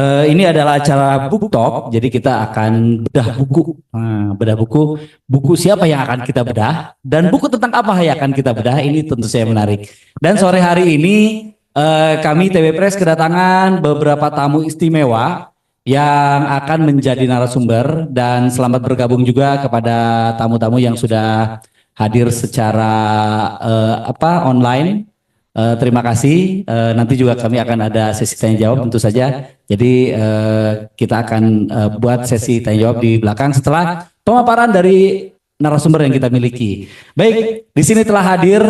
Ini adalah acara book talk, jadi kita akan bedah buku. Nah, bedah buku, buku siapa yang akan kita bedah, dan buku tentang apa yang akan kita bedah, ini tentu saja menarik. Dan sore hari ini kami TB Press kedatangan beberapa tamu istimewa yang akan menjadi narasumber, dan selamat bergabung juga kepada tamu-tamu yang sudah hadir secara online. Terima kasih. Nanti juga kami akan ada sesi tanya jawab tentu saja. Jadi kita akan buat sesi tanya jawab di belakang setelah pemaparan dari narasumber yang kita miliki. Baik, di sini telah hadir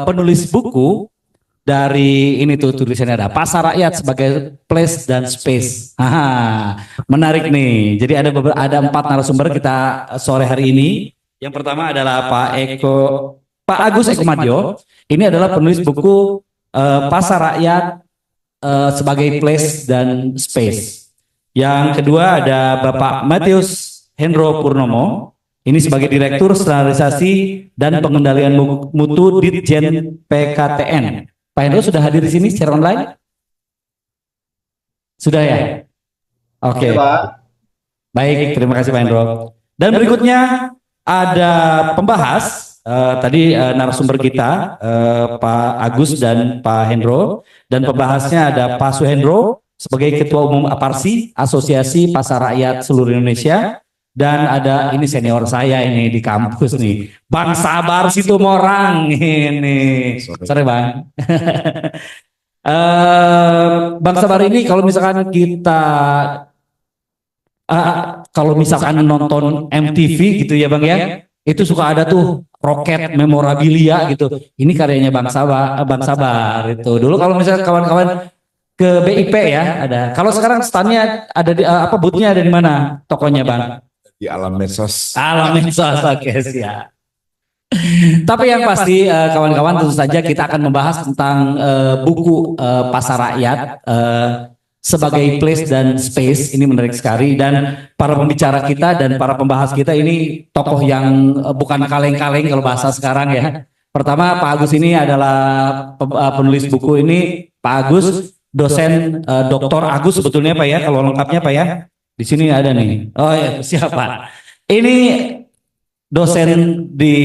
penulis buku dari ini tuh tulisannya ada Pasar Rakyat sebagai Place dan Space. Menarik nih. Jadi ada 4 narasumber kita sore hari ini. Yang pertama adalah Pak Agus Eko Madyo. Ini adalah penulis buku Pasar Rakyat sebagai Place dan Space. Yang kedua ada Bapak Matius Hendro Purnomo. Ini sebagai Direktur Standarisasi dan Pengendalian Mutu Ditjen PKTN. Pak Hendro sudah hadir di sini secara online? Sudah ya? Oke. Baik, terima kasih Pak Hendro. Dan berikutnya ada pembahas. Tadi narasumber kita Pak Agus dan Pak Hendro, dan pembahasnya ada Pak Suhendro sebagai Ketua Umum APARSI, Asosiasi Pasar Rakyat Seluruh Indonesia, dan ada ini senior saya ini di kampus nih, Bang Sabar Situmorang ini. Sorry Bang. Bang Sabar ini kalau misalkan kita kalau misalkan nonton MTV gitu ya Bang ya, itu suka ada tuh roket memorabilia gitu. Ini karyanya Bang Sabar itu. Dulu kalau misalnya kawan-kawan ke BIP ya ada. Kalau sekarang standnya ada di boothnya ada di mana? Tokonya Bang? Di Alam Medsos. Alam Medsos, oke siap. Tapi yang pasti kawan-kawan tentu saja kita akan membahas tentang buku Pasar Rakyat sebagai Place dan Space. Ini menarik sekali, dan para pembicara kita dan para pembahas kita ini tokoh yang bukan kaleng-kaleng kalau bahasa sekarang ya. Pertama Pak Agus ini adalah penulis buku ini. Pak Agus dosen Dr. Agus sebetulnya Pak ya, kalau lengkapnya Pak ya. Di sini ada nih. Oh ya, siapa? Ini dosen di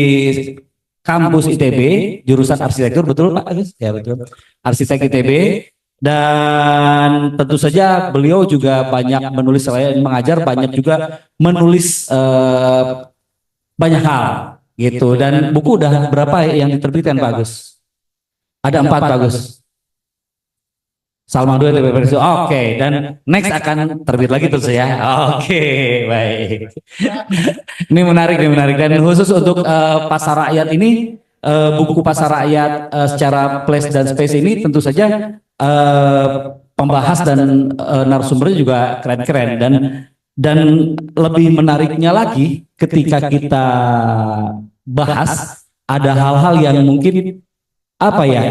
kampus ITB jurusan arsitektur, betul Pak Agus? Ya betul. Arsitek ITB. Dan tentu saja beliau juga banyak menulis, selain mengajar banyak juga menulis banyak hal gitu. Dan buku udah berapa yang diterbitkan Pak Agus? Ada 4 Pak Agus. Salma 2 TB Press. Oke, dan next akan terbit lagi terus ya. Oke, baik. Ini menarik dan khusus untuk Pasar Rakyat ini, buku Pasar Rakyat secara Place dan Space ini tentu saja pembahas dan narasumbernya juga keren-keren, dan lebih menariknya lagi ketika kita bahas ada hal-hal yang mungkin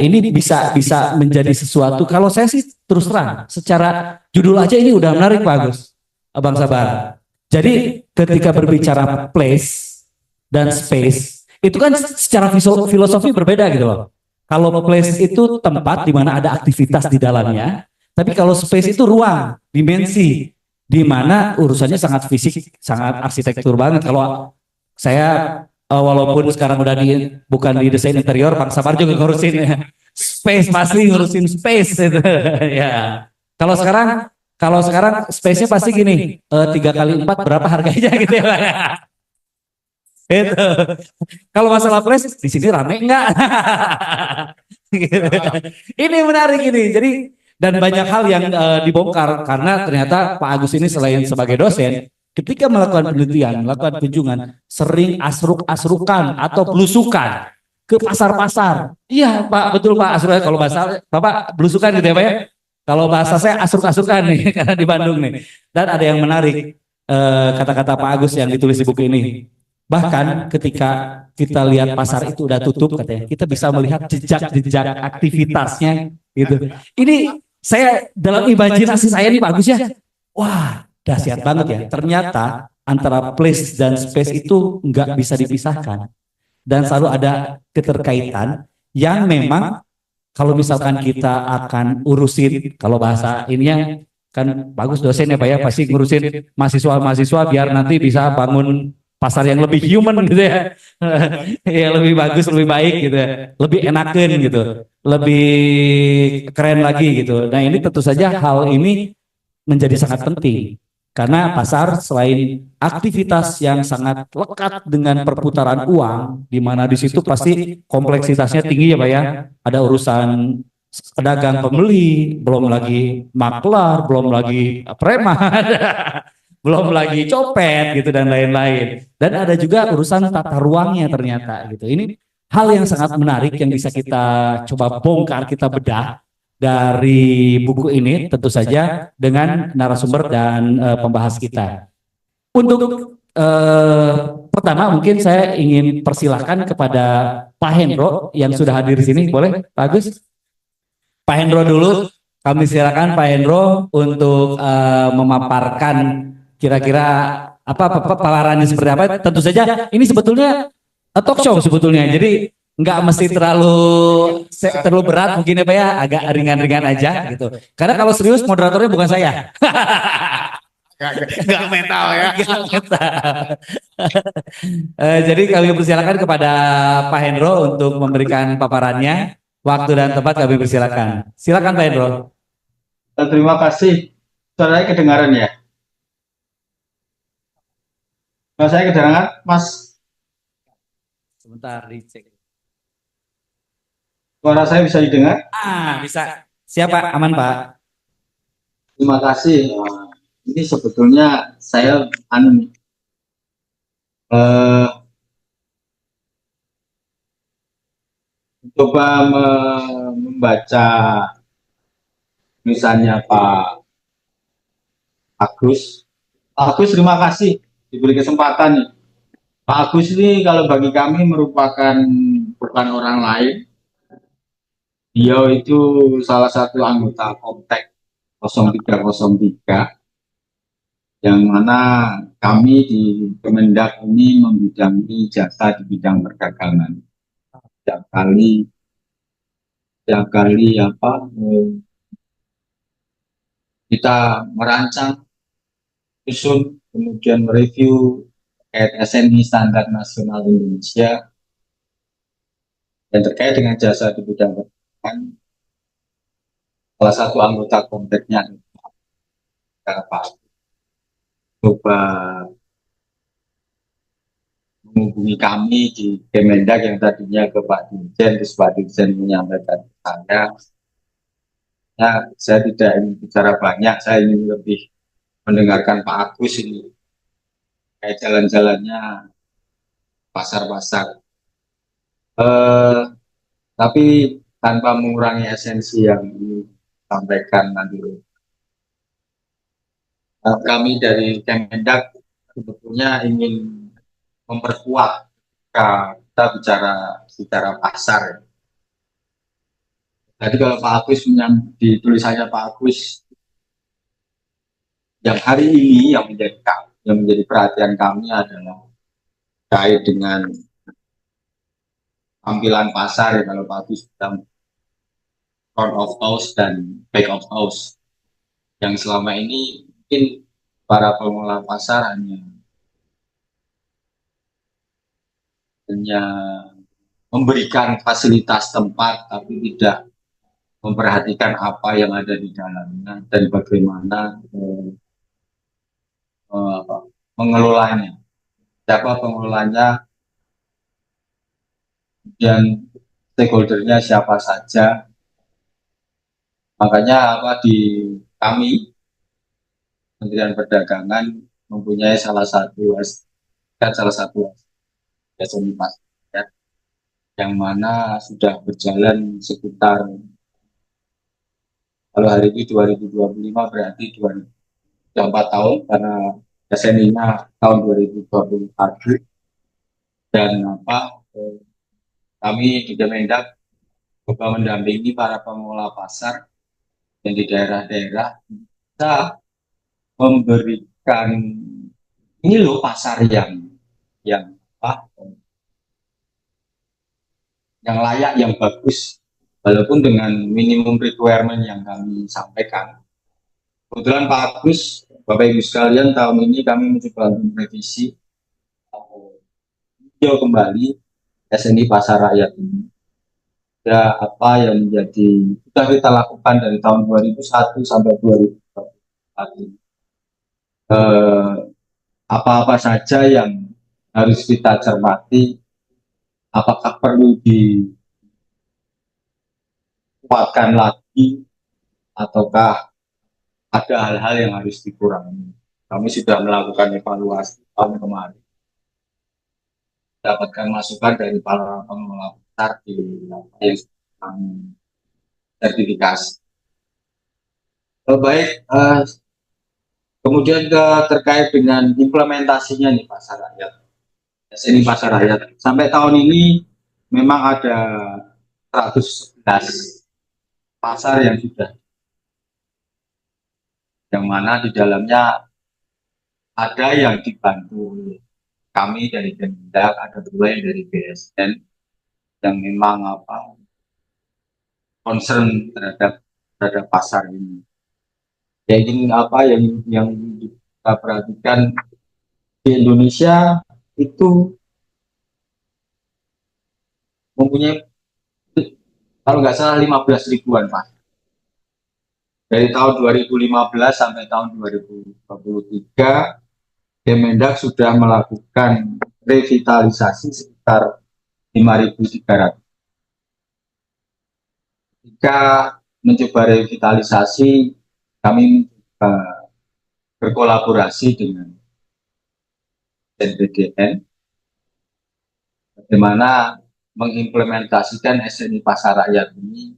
ini bisa menjadi sesuatu. Kalau saya sih terus terang secara judul aja ini udah menarik Pak Agus, Bang Sabar. Jadi ketika berbicara place dan space itu kan secara filosofi berbeda gitu loh. Kalau place itu tempat di mana ada aktivitas di dalamnya, tapi kalau space itu ruang, dimensi, di mana urusannya sangat fisik, sangat arsitektur banget. Kalau saya walaupun sekarang udah bukan di desain interior, Bang Sabar juga ngurusin ya. Space, pasti ngurusin space itu. Ya. Kalau sekarang space-nya pasti gini, 3 kali 4 berapa harganya gitu ya Pak. Itu. Kalau masalah place di sini rame enggak? Ini menarik ini. Jadi dan banyak hal yang dibongkar karena ternyata Pak Agus ini selain sebagai dosen, ketika melakukan penelitian, melakukan kunjungan, sering asruk-asrukan atau belusukan ke pasar-pasar. Iya Pak, betul Pak, asrukan. Kalau bahasa Bapak belusukan gitu ya Pak ya. Kalau bahasa saya asruk-asrukan nih karena di Bandung nih. Dan ada yang menarik kata-kata Pak Agus yang ditulis di buku ini. Bahkan ketika kita lihat pasar itu udah tutup katanya, kita bisa melihat jejak-jejak aktivitasnya gitu. Ini saya dalam imajinasi saya nih Pak Agus ya, wah dahsyat banget ya. Ternyata antara place dan space itu nggak bisa dipisahkan dan selalu ada keterkaitan yang memang kalau misalkan kita akan urusin, kalau bahasa ininya kan bagus dosen ya Pak ya, pasti ngurusin mahasiswa-mahasiswa biar nanti bisa bangun pasar yang lebih human gitu ya. Ya lebih bagus, lebih baik gitu ya. Lebih enakin gitu. Lebih keren lagi gitu. Nah, ini tentu saja hal ini menjadi sangat penting karena pasar selain aktivitas yang sangat lekat dengan perputaran uang, di mana di situ pasti kompleksitasnya tinggi ya Pak ya. Ada urusan pedagang pembeli, belum lagi maklar, belum lagi preman, belum lagi copet gitu dan lain-lain. Dan ada juga urusan tata ruangnya ternyata gitu. Ini hal yang sangat menarik yang bisa kita coba bongkar, kita bedah dari buku ini tentu saja dengan narasumber dan pembahas kita. Untuk pertama mungkin saya ingin persilahkan kepada Pak Hendro yang sudah hadir di sini, boleh Pak Agus? Pak Hendro dulu, kami silakan Pak Hendro untuk memaparkan kira-kira apa paparannya seperti apa. Tentu saja ini sebetulnya talk show sebetulnya, jadi nggak mesti terlalu berat mungkin ya Pak ya, agak ringan-ringan aja gitu. Karena kalau serius moderatornya bukan saya. Nggak metal ya. Nggak metal. Jadi kami persilakan kepada Pak Hendro untuk memberikan paparannya. Waktu dan tempat kami persilakan. Silakan Pak Hendro. Terima kasih. Suaranya kedengaran ya? Kalau saya kedengaran, Mas. Sebentar dicek. Suara saya bisa didengar? Bisa. Siapa? Aman Pak. Terima kasih. Ini sebetulnya saya coba membaca misalnya Pak Agus. Pak Agus, terima kasih diberi kesempatan nih. Pak Agus ini kalau bagi kami merupakan bukan orang lain. Beliau itu salah satu anggota Komtek 0303 yang mana kami di Kemendak ini membidangi jasa di bidang perdagangan. Setiap kali kita merancang, susun, kemudian mereview terkait SNI Standar Nasional Indonesia dan terkait dengan jasa di bidang perdagangan, salah satu anggota Komteknya Pak coba menghubungi kami di Kemendak yang tadinya ke Pak Dirjen, terus Pak Dirjen menyampaikan ke saya, ya saya tidak ingin bicara banyak, saya ingin lebih mendengarkan Pak Agus ini kayak jalan-jalannya pasar-pasar. Tapi tanpa mengurangi esensi yang disampaikan nanti. Kami dari Kemendak sebetulnya ingin memperkuat kita bicara pasar. Jadi kalau Pak Agus di tulisannya Pak Agus yang hari ini yang menjadi perhatian kami adalah terkait dengan tampilan pasar ya, kalau Pak Agus bilang front of house dan back of house, yang selama ini mungkin para pengelola pasar hanya memberikan fasilitas tempat tapi tidak memperhatikan apa yang ada di dalamnya dan bagaimana mengelolanya, siapa pengelolanya, dan stakeholdernya siapa saja. Makanya di kami Kementerian Perdagangan mempunyai salah satu SMI pasar yang mana sudah berjalan sekitar, kalau hari ini 2025 berarti 4 tahun, karena SNI-nya tahun 2021. Dan kami di Kemendak juga mendampingi para pengelola pasar yang di daerah-daerah bisa memberikan ini loh pasar yang layak, yang bagus, walaupun dengan minimum requirement yang kami sampaikan. Kebetulan Pak Agus, Bapak Ibu sekalian, tahun ini kami mencoba untuk merevisi hijau kembali SNI Pasar Rakyat ini. Ya, apa yang menjadi sudah kita lakukan dari tahun 2001 sampai 2024 ini. Apa-apa saja yang harus kita cermati, apakah perlu dikuatkan lagi ataukah ada hal-hal yang harus dikurangi. Kami sudah melakukan evaluasi tahun kemarin, dapatkan masukan dari para pengelola pasar di apa yang kami sertifikasi. Baik, kemudian terkait dengan implementasinya nih pasar rakyat. SNI Pasar Rakyat. Sampai tahun ini memang ada 111 pasar yang sudah, yang mana di dalamnya ada yang dibantu kami dari Kemendak, ada juga yang dari BSN yang memang apa concern terhadap pasar ini. Ya ini apa yang kita perhatikan di Indonesia itu mempunyai kalau nggak salah 15 ribuan Pak. Dari tahun 2015 sampai tahun 2023, Kemendak sudah melakukan revitalisasi sekitar 5.300. Jika mencoba revitalisasi, kami berkolaborasi dengan NPDN, bagaimana mengimplementasikan SNI Pasar Rakyat ini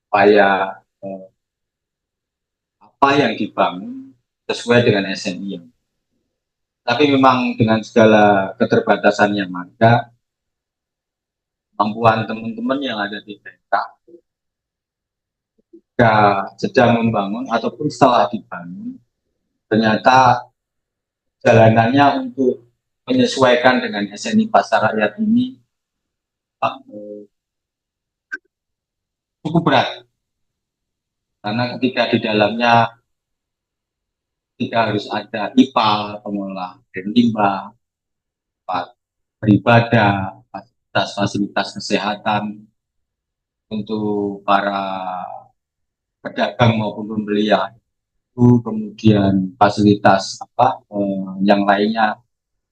supaya apa yang dibangun sesuai dengan SNI yang. Tapi memang dengan segala keterbatasan yang ada, kemampuan teman-teman yang ada di daerah jika sedang membangun ataupun setelah dibangun, ternyata jalanannya untuk menyesuaikan dengan SNI Pasar Rakyat ini cukup berat. Karena ketika di dalamnya ketika harus ada IPAL, pengelola dan limbah, beribadah, fasilitas kesehatan untuk para pedagang maupun pembeli yang itu, kemudian fasilitas yang lainnya,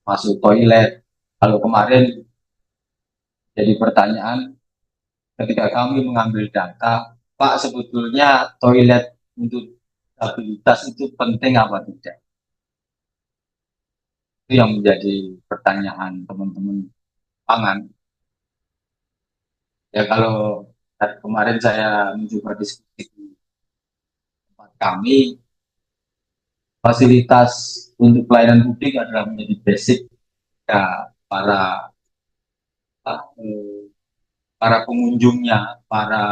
masuk toilet. Kalau kemarin jadi pertanyaan ketika kami mengambil data, Pak sebetulnya toilet untuk stabilitas itu penting apa tidak? Itu yang menjadi pertanyaan teman-teman pangan. Ya kalau kemarin saya mencoba diskusi di tempat kami, fasilitas untuk pelayanan publik adalah menjadi basic ya, eh, para pengunjungnya, para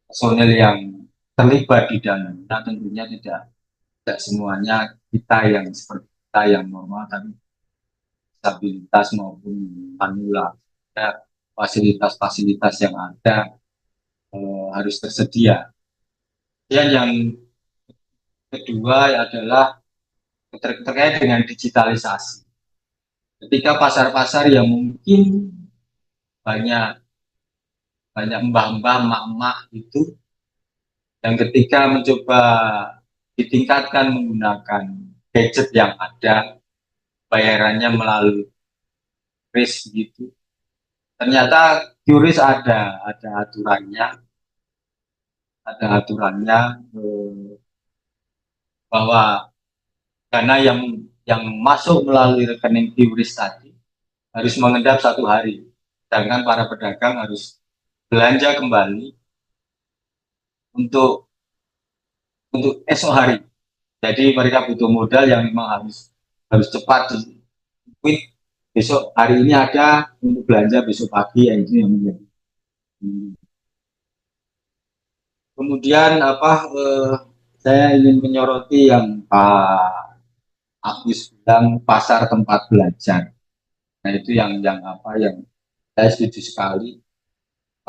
personel yang terlibat di dalam. Nah, tentunya tidak semuanya kita yang seperti kita yang normal, tapi stabilitas maupun manula. Ya, fasilitas-fasilitas yang ada harus tersedia. Yang kedua adalah terkait dengan digitalisasi. Ketika pasar-pasar yang mungkin banyak banyak mbah-mbah, mak-mak itu, yang ketika mencoba ditingkatkan menggunakan gadget yang ada, bayarannya melalui kris gitu. Ternyata QRIS ada aturannya, bahwa dana yang masuk melalui rekening QRIS tadi harus mengendap 1 hari, sedangkan para pedagang harus belanja kembali untuk esok hari. Jadi mereka butuh modal yang memang harus cepat, quick. Besok hari ini ada untuk belanja besok pagi, ya itu yang menjadi. Kemudian saya ingin menyoroti yang Pak Agus bilang pasar tempat belajar. Nah itu yang saya setuju sekali.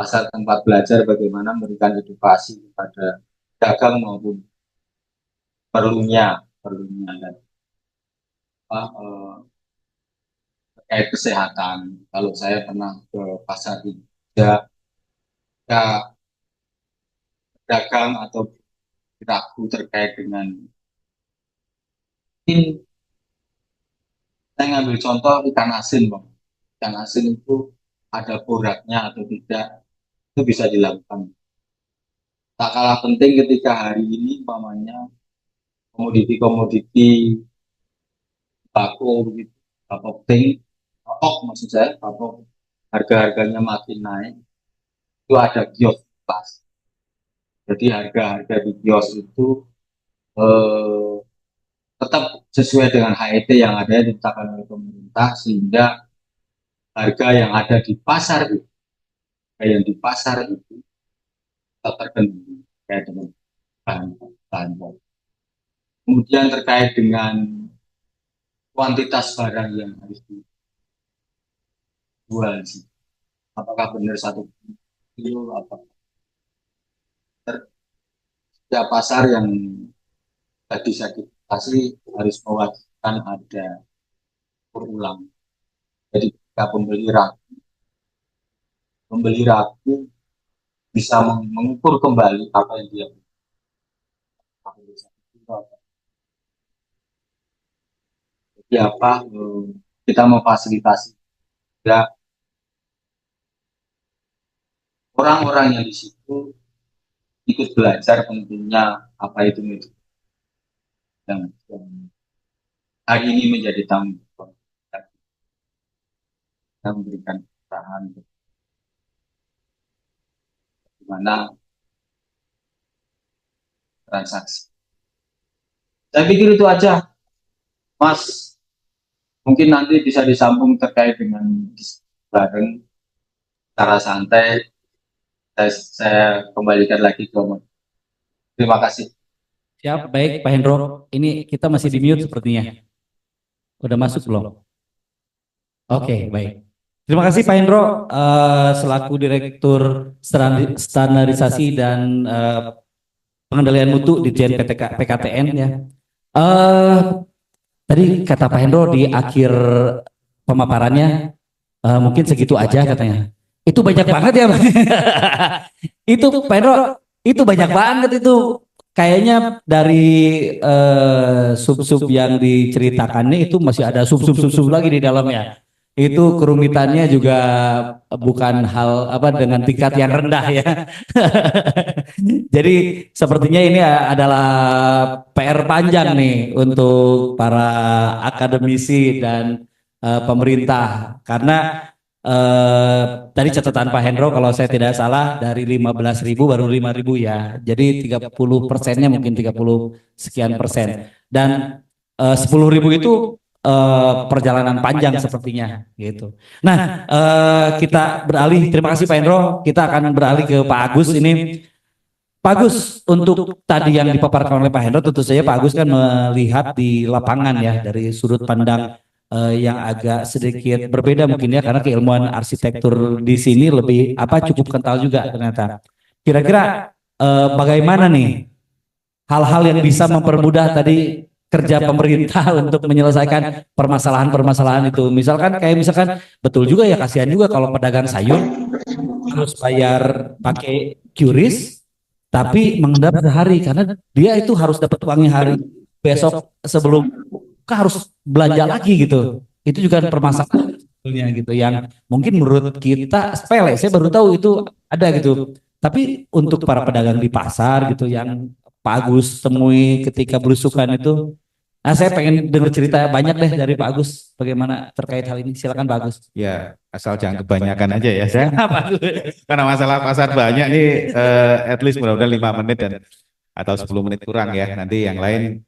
pasar tempat belajar bagaimana memberikan edukasi kepada dagang maupun perlunya dan apa, terkait kesehatan. Kalau saya pernah ke pasar di ya, ya dagang atau ragu terkait dengan mungkin saya ngambil contoh ikan asin, Bang. Ikan asin itu ada boraknya atau tidak, itu bisa dilakukan. Tak kalah penting ketika hari ini umpamanya komoditi-komoditi bako begitu, bako ting, papok maksud saya, papok harga-harganya makin naik, itu ada kios pas. Jadi harga-harga di kios itu eh, tetap sesuai dengan HET yang ada ditetapkan oleh pemerintah sehingga harga yang ada di pasar itu, yang di pasar itu tetap terkendali terkait dengan bahan baku. Kemudian terkait dengan kuantitas barang yang harus dijual sih. Apakah benar 1 kilo, apakah setiap pasar yang tadi saya dikasih harus mewajibkan ada ulang. Jadi ketika pembeli ragu bisa mengukur kembali apa yang dia beli. Jadi apa kita memfasilitasi ya orang-orang yang di situ ikut belajar tentunya apa itu metode yang hari ini menjadi tanggung jawab kita memberikan peran bagaimana transaksi. Saya pikir itu aja, Mas. Mungkin nanti bisa disambung terkait dengan bareng secara santai. Saya kembalikan lagi ke Mas. Terima kasih. Siap, baik Pak Hendro. Ini kita masih di mute sepertinya. Udah masuk belum? Oke, baik. Terima kasih Pak Hendro selaku Direktur Standarisasi dan Pengendalian Mutu di Dirjen PKTN ya. Tadi kata Pak Hendro di akhir pemaparannya mungkin segitu aja katanya. Itu banyak banget ya Pak. Itu Pak Hendro, itu banyak banget itu. Kayaknya dari sub-sub yang diceritakannya itu masih ada sub-sub lagi di dalamnya. Itu kerumitannya juga bukan hal apa dengan tingkat yang rendah ya. Jadi sepertinya ini adalah PR panjang nih untuk para akademisi dan pemerintah karena tadi catatan Pak Hendro kalau saya tidak salah dari 15.000 baru 5.000 ya. Jadi 30%-nya mungkin 30 sekian persen. Dan 10.000 itu perjalanan panjang sepertinya gitu. Nah, kita beralih. Terima kasih Pak Hendro. Kita akan beralih ke Pak Agus ini. Pak Agus, untuk tadi yang dipaparkan oleh Pak Hendro, tentu saja Pak Agus kan melihat di lapangan ya dari sudut pandang yang agak sedikit berbeda mungkin ya karena keilmuan arsitektur di sini lebih apa cukup kental juga ternyata. Kira-kira bagaimana nih hal-hal yang bisa mempermudah tadi kerja pemerintah untuk menyelesaikan permasalahan-permasalahan itu. Misalkan betul juga ya kasihan juga kalau pedagang sayur harus bayar pakai QRIS tapi mengendap sehari karena dia itu harus dapat uangnya hari besok sebelum harus belanja lagi gitu. Itu juga permasalahan sebetulnya gitu yang mungkin menurut kita sepele. Saya baru tahu itu ada gitu. Tapi untuk para pedagang di pasar gitu yang Pak Agus temui ketika belusukan itu, nah saya pengen dengar cerita banyak deh dari Pak Agus bagaimana terkait hal ini. Silakan Pak Agus. Ya, asal jangan kebanyakan aja ya. Saya karena masalah pasar banyak nih, at least mudah-mudahan 5 menit dan atau 10 menit kurang ya. Nanti yang lain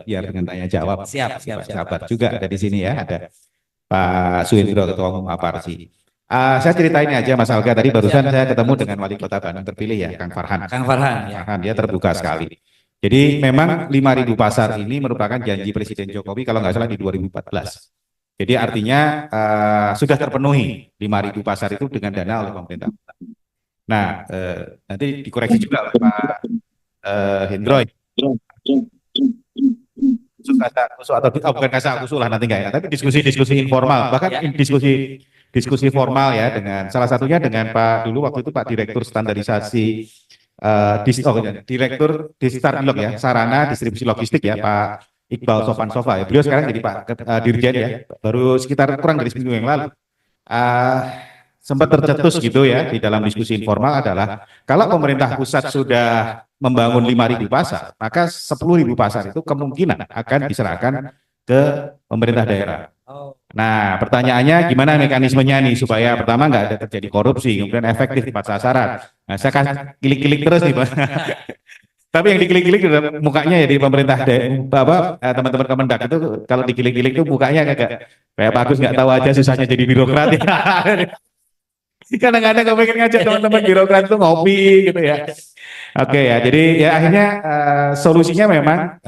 biar dengan tanya jawab. Siap. Sahabat juga ada di sini ya. Ada Pak Suindro Ketua Umum Aparsi. Saya ceritain aja Mas Alga tadi barusan saya ketemu dengan Wali Kota Bandung terpilih ya, Kang Farhan. Kang Farhan ya. Farhan, dia terbuka sekali. Jadi memang 5.000 pasar ini merupakan janji Presiden Jokowi kalau nggak salah di 2014. Jadi artinya sudah terpenuhi 5.000 pasar itu dengan dana oleh pemerintah. Nah, nanti dikoreksi juga oleh Pak Hendro. Khusus atau bukan kasa khusus lah nanti enggak ya, tapi diskusi-diskusi informal, bahkan diskusi formal ya dengan salah satunya dengan Pak dulu waktu itu Pak Direktur Standarisasi Direktur Distarlog ya, Sarana Distribusi Logistik ya, Pak Iqbal Sofan Sofa ya. Beliau sekarang jadi Pak Dirjen ya, baru sekitar kurang dari seminggu yang lalu. Sempat tercetus gitu ya di dalam diskusi informal adalah kalau pemerintah pusat sudah membangun 5.000 pasar, maka 10.000 pasar itu kemungkinan akan diserahkan ke pemerintah daerah. Nah, pertanyaannya gimana mekanismenya nih supaya pertama nggak ada terjadi korupsi, kemudian efektif tepat sasaran. Nah, saya kasih klik-klik terus nih, Pak. Tapi yang diklik-klik mukanya ya di pemerintah teman-teman Kemendak itu kalau diklik-klik itu mukanya kayak Pak Agus nggak tahu aja susahnya jadi birokrat ya. Kadang-kadang gue pengen ngajak teman-teman birokrat itu ngopi gitu ya. Oke ya, jadi ya akhirnya solusinya memang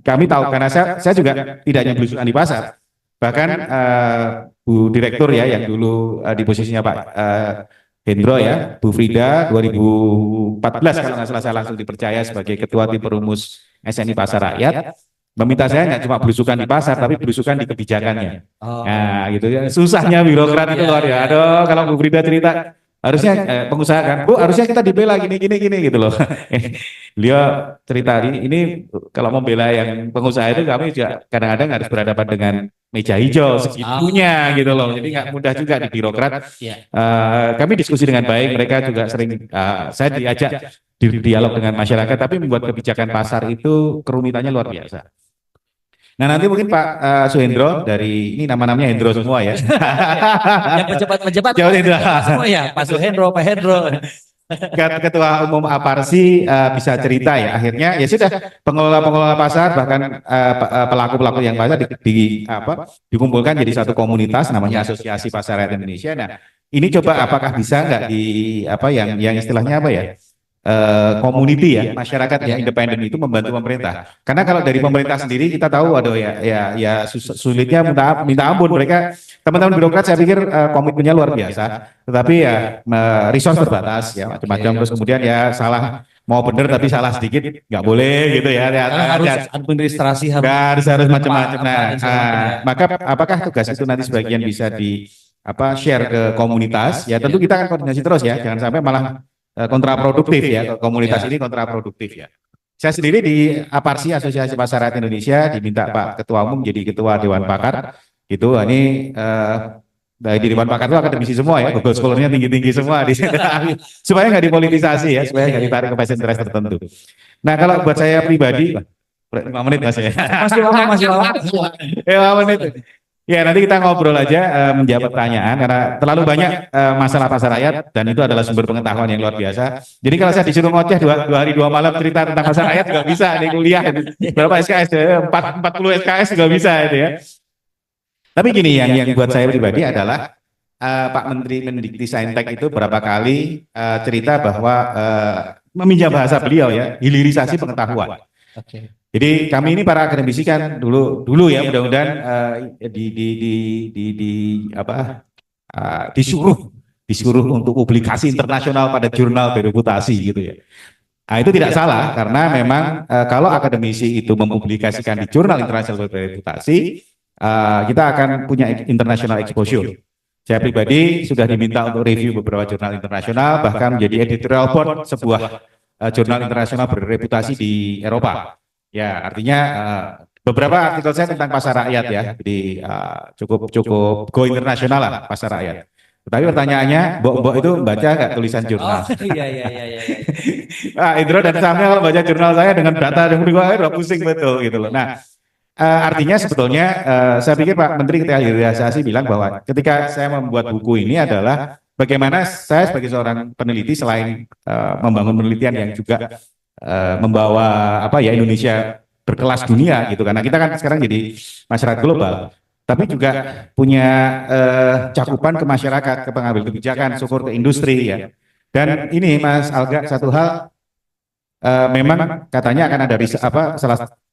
kami tahu karena saya juga tidak hanya belusukan di pasar. Bahkan Bu Direktur ya yang dulu di posisinya Pak Hendro ya, Bu Frida 2014 kalau nggak salah saya langsung dipercaya sebagai Ketua Tim Perumus SNI Pasar Rakyat, meminta saya nggak cuma belusukan di pasar tapi belusukan di kebijakannya. Nah gitu ya, susahnya birokrat itu luar ya. Aduh, kalau Bu Frida cerita harusnya pengusaha kan, Bu harusnya kita dibela gini gitu loh. Beliau cerita ini kalau membela yang pengusaha itu kami juga kadang-kadang harus berhadapan dengan meja hijau segitunya gitu loh. Jadi nggak mudah juga di birokrat. Kami diskusi dengan baik, mereka juga sering saya diajak dialog dengan masyarakat, tapi membuat kebijakan pasar itu kerumitannya luar biasa. Nah nanti mungkin Pak Suhendro dari ini nama-namanya Hendro semua ya. Yang pejabat Jauh Hendro. semua ya, Pak Suhendro, Pak Hendro. Ketua Umum Aparsi bisa cerita ya. Akhirnya ya sudah pengelola pasar bahkan pelaku-pelaku yang pasar dikumpulkan jadi satu komunitas namanya Asosiasi Pasar Rakyat Indonesia. Nah ini coba apakah bisa nggak yang istilahnya apa ya? Community ya, masyarakat yang independen itu membantu pemerintah. Karena kalau dari pemerintah sendiri kita tahu aduh ya sulitnya minta ampun mereka teman-teman birokrat saya pikir komitmennya luar biasa. Tetapi ya resource terbatas ya macam-macam terus kemudian ya salah mau benar tapi salah sedikit nggak boleh gitu ya. Harus administrasi harus macam-macam. Maka apakah tugas itu nanti sebagian bisa share ke komunitas? Ya tentu kita akan koordinasi terus ya, jangan sampai malah kontraproduktif ya, komunitas ini kontraproduktif ya. Saya sendiri di Aparsi Asosiasi Pasar Rakyat Indonesia diminta Pak Ketua Umum jadi Ketua Dewan Pakar gitu. Ini di Dewan Pakar itu akademisi semua ya, Google Scholar-nya tinggi-tinggi semua di sini supaya nggak dipolitisasi ya, supaya nggak ditarik ke best interest tertentu. Nah kalau buat saya pribadi 5 menit Mas ya. masih lama. 5 menit. Ya nanti kita ngobrol aja menjawab pertanyaan karena terlalu banyak masalah pasar rakyat dan itu adalah sumber pengetahuan yang luar biasa. Jadi kalau saya disuruh ngoceh 2 hari 2 malam cerita tentang pasar rakyat juga bisa di kuliah. Berapa SKS? 40 SKS juga bisa itu ya. Tapi gini yang buat saya pribadi adalah Pak Menteri Mendikbudristek itu berapa kali cerita bahwa meminjam bahasa beliau ya, hilirisasi pengetahuan. Oke. Jadi kami ini para akademisi kan dulu ya mudah-mudahan disuruh untuk publikasi internasional pada jurnal bereputasi gitu ya. Nah itu tidak salah karena memang kalau akademisi itu mempublikasikan di jurnal internasional bereputasi kita akan punya international exposure. Saya pribadi sudah diminta untuk review beberapa jurnal internasional bahkan menjadi editorial board sebuah jurnal internasional berreputasi di Eropa. Ya, artinya beberapa artikel saya tentang pasar rakyat ya, jadi cukup go internasional lah pasar rakyat. Tapi pertanyaannya, Mbok itu baca nggak tulisan jurnal? Iya. Indro dan Samnya kalau baca jurnal saya dengan data yang udah pusing betul gitu loh. Nah, artinya sebetulnya saya pikir Pak Menteri ketika hilirisasi bilang bahwa ketika saya membuat buku ini adalah bagaimana saya sebagai seorang peneliti selain membangun penelitian yang juga membawa Indonesia berkelas dunia gitu karena kita kan sekarang jadi masyarakat global tapi juga punya cakupan ke masyarakat, ke pengambil kebijakan, syukur ke industri ya. Dan ini Mas Alga satu hal memang katanya akan ada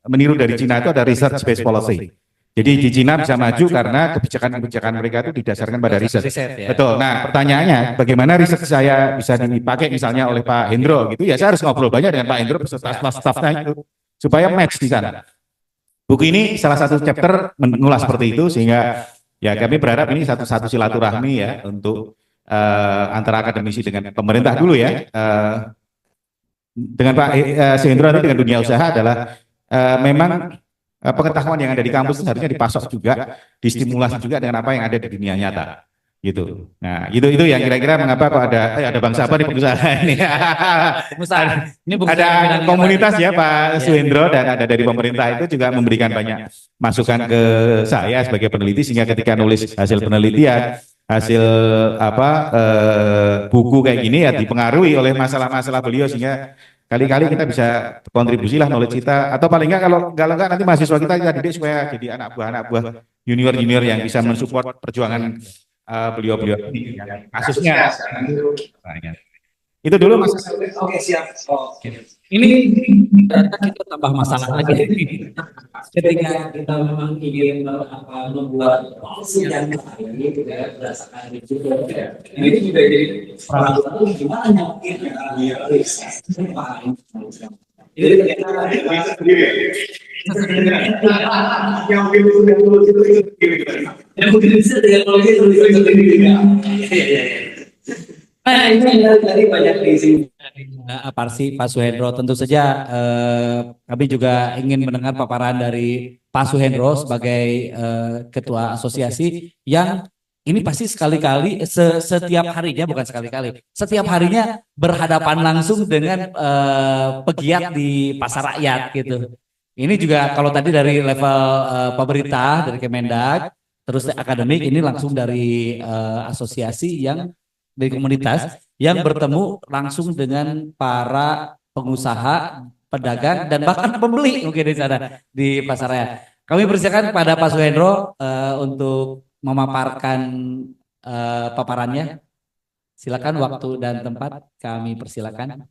meniru dari Cina itu ada research based policy. Jadi di Cina bisa maju karena kebijakan-kebijakan mereka itu didasarkan pada riset. Ya. Betul. Nah, pertanyaannya, bagaimana riset saya bisa dipakai misalnya oleh Pak Hendro gitu? Ya, saya harus ngobrol banyak dengan Pak Hendro beserta staf-stafnya itu supaya match di sana. Buku ini salah satu chapter mengulas seperti itu sehingga ya kami berharap ini satu-satu silaturahmi ya untuk antara akademisi dengan pemerintah dulu ya. Dengan Pak Hendro nanti dengan dunia usaha adalah memang pengetahuan yang ada di kampus harusnya dipasok juga, distimulasi juga dengan apa yang ada di dunia nyata, gitu. Nah, itu yang kira-kira mengapa kok ada bangsa apa di pengusaha ini? Ini bukan Ada pimpinan komunitas ya kita. Pak Suhendro dan ada dari pemerintah itu juga memberikan banyak masukan ke saya sebagai peneliti sehingga ketika nulis hasil penelitian, hasil buku kayak gini ya dipengaruhi oleh masalah-masalah beliau sehingga kali-kali kita bisa kontribusi lah knowledge kita atau paling enggak kalau enggak nanti mahasiswa kita didik supaya jadi anak buah junior yang bisa mensupport perjuangan beliau-beliau ini kasusnya. Itu dulu Mas. Oke, siap. Oke. Ini ternyata kita tambah masalah lagi. Ketika kita memang ingin membuat policy yang ini juga berdasarkan risiko. Ini juga jadi peralatan gimana mungkin riset. Ini yang mungkin bisa teknologi sendiri. Nah, ini dari banyak diisi Aparsi Pak Suhendro. Tentu saja kami juga ingin mendengar paparan dari Pak Suhendro sebagai ketua asosiasi yang ini pasti sekali-kali setiap harinya bukan sekali-kali setiap harinya berhadapan langsung dengan pegiat di pasar rakyat gitu. Ini juga kalau tadi dari level pemerintah dari Kemendag terus akademik ini langsung dari asosiasi yang dari komunitas yang bertemu langsung dengan para pengusaha, pedagang dan bahkan pembeli mungkin di sana di pasar raya. Kami persilakan kepada Pak Suhendro untuk memaparkan paparannya. Silakan waktu dan tempat kami persilakan.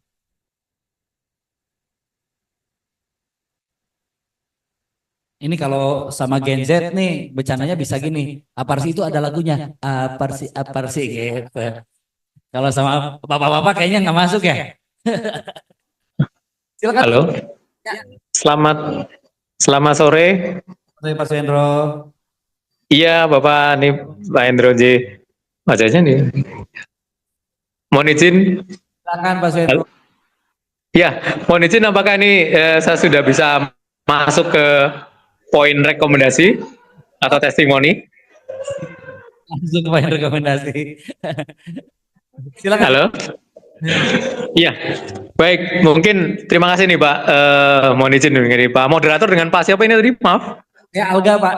Ini kalau sama Gen Z nih bercandanya bisa gini. Aparsi itu ada lagunya. Aparsi gitu. Kalau sama bapak-bapak kayaknya nggak masuk ya. Silakan. Halo. Selamat sore. Pak Suhendro. Iya, Bapak nih Pak Hendro J. Wajahnya nih. Mohon izin. Silakan Pak Suhendro. Ya, mohon izin apakah ini saya sudah bisa masuk ke poin rekomendasi atau testimoni? Langsung ke poin rekomendasi. Silakan. Halo. Iya, baik. Mungkin terima kasih nih Pak. Mohon izin nih Pak moderator dengan Pak siapa ini tadi? Maaf. Ya Alga Pak.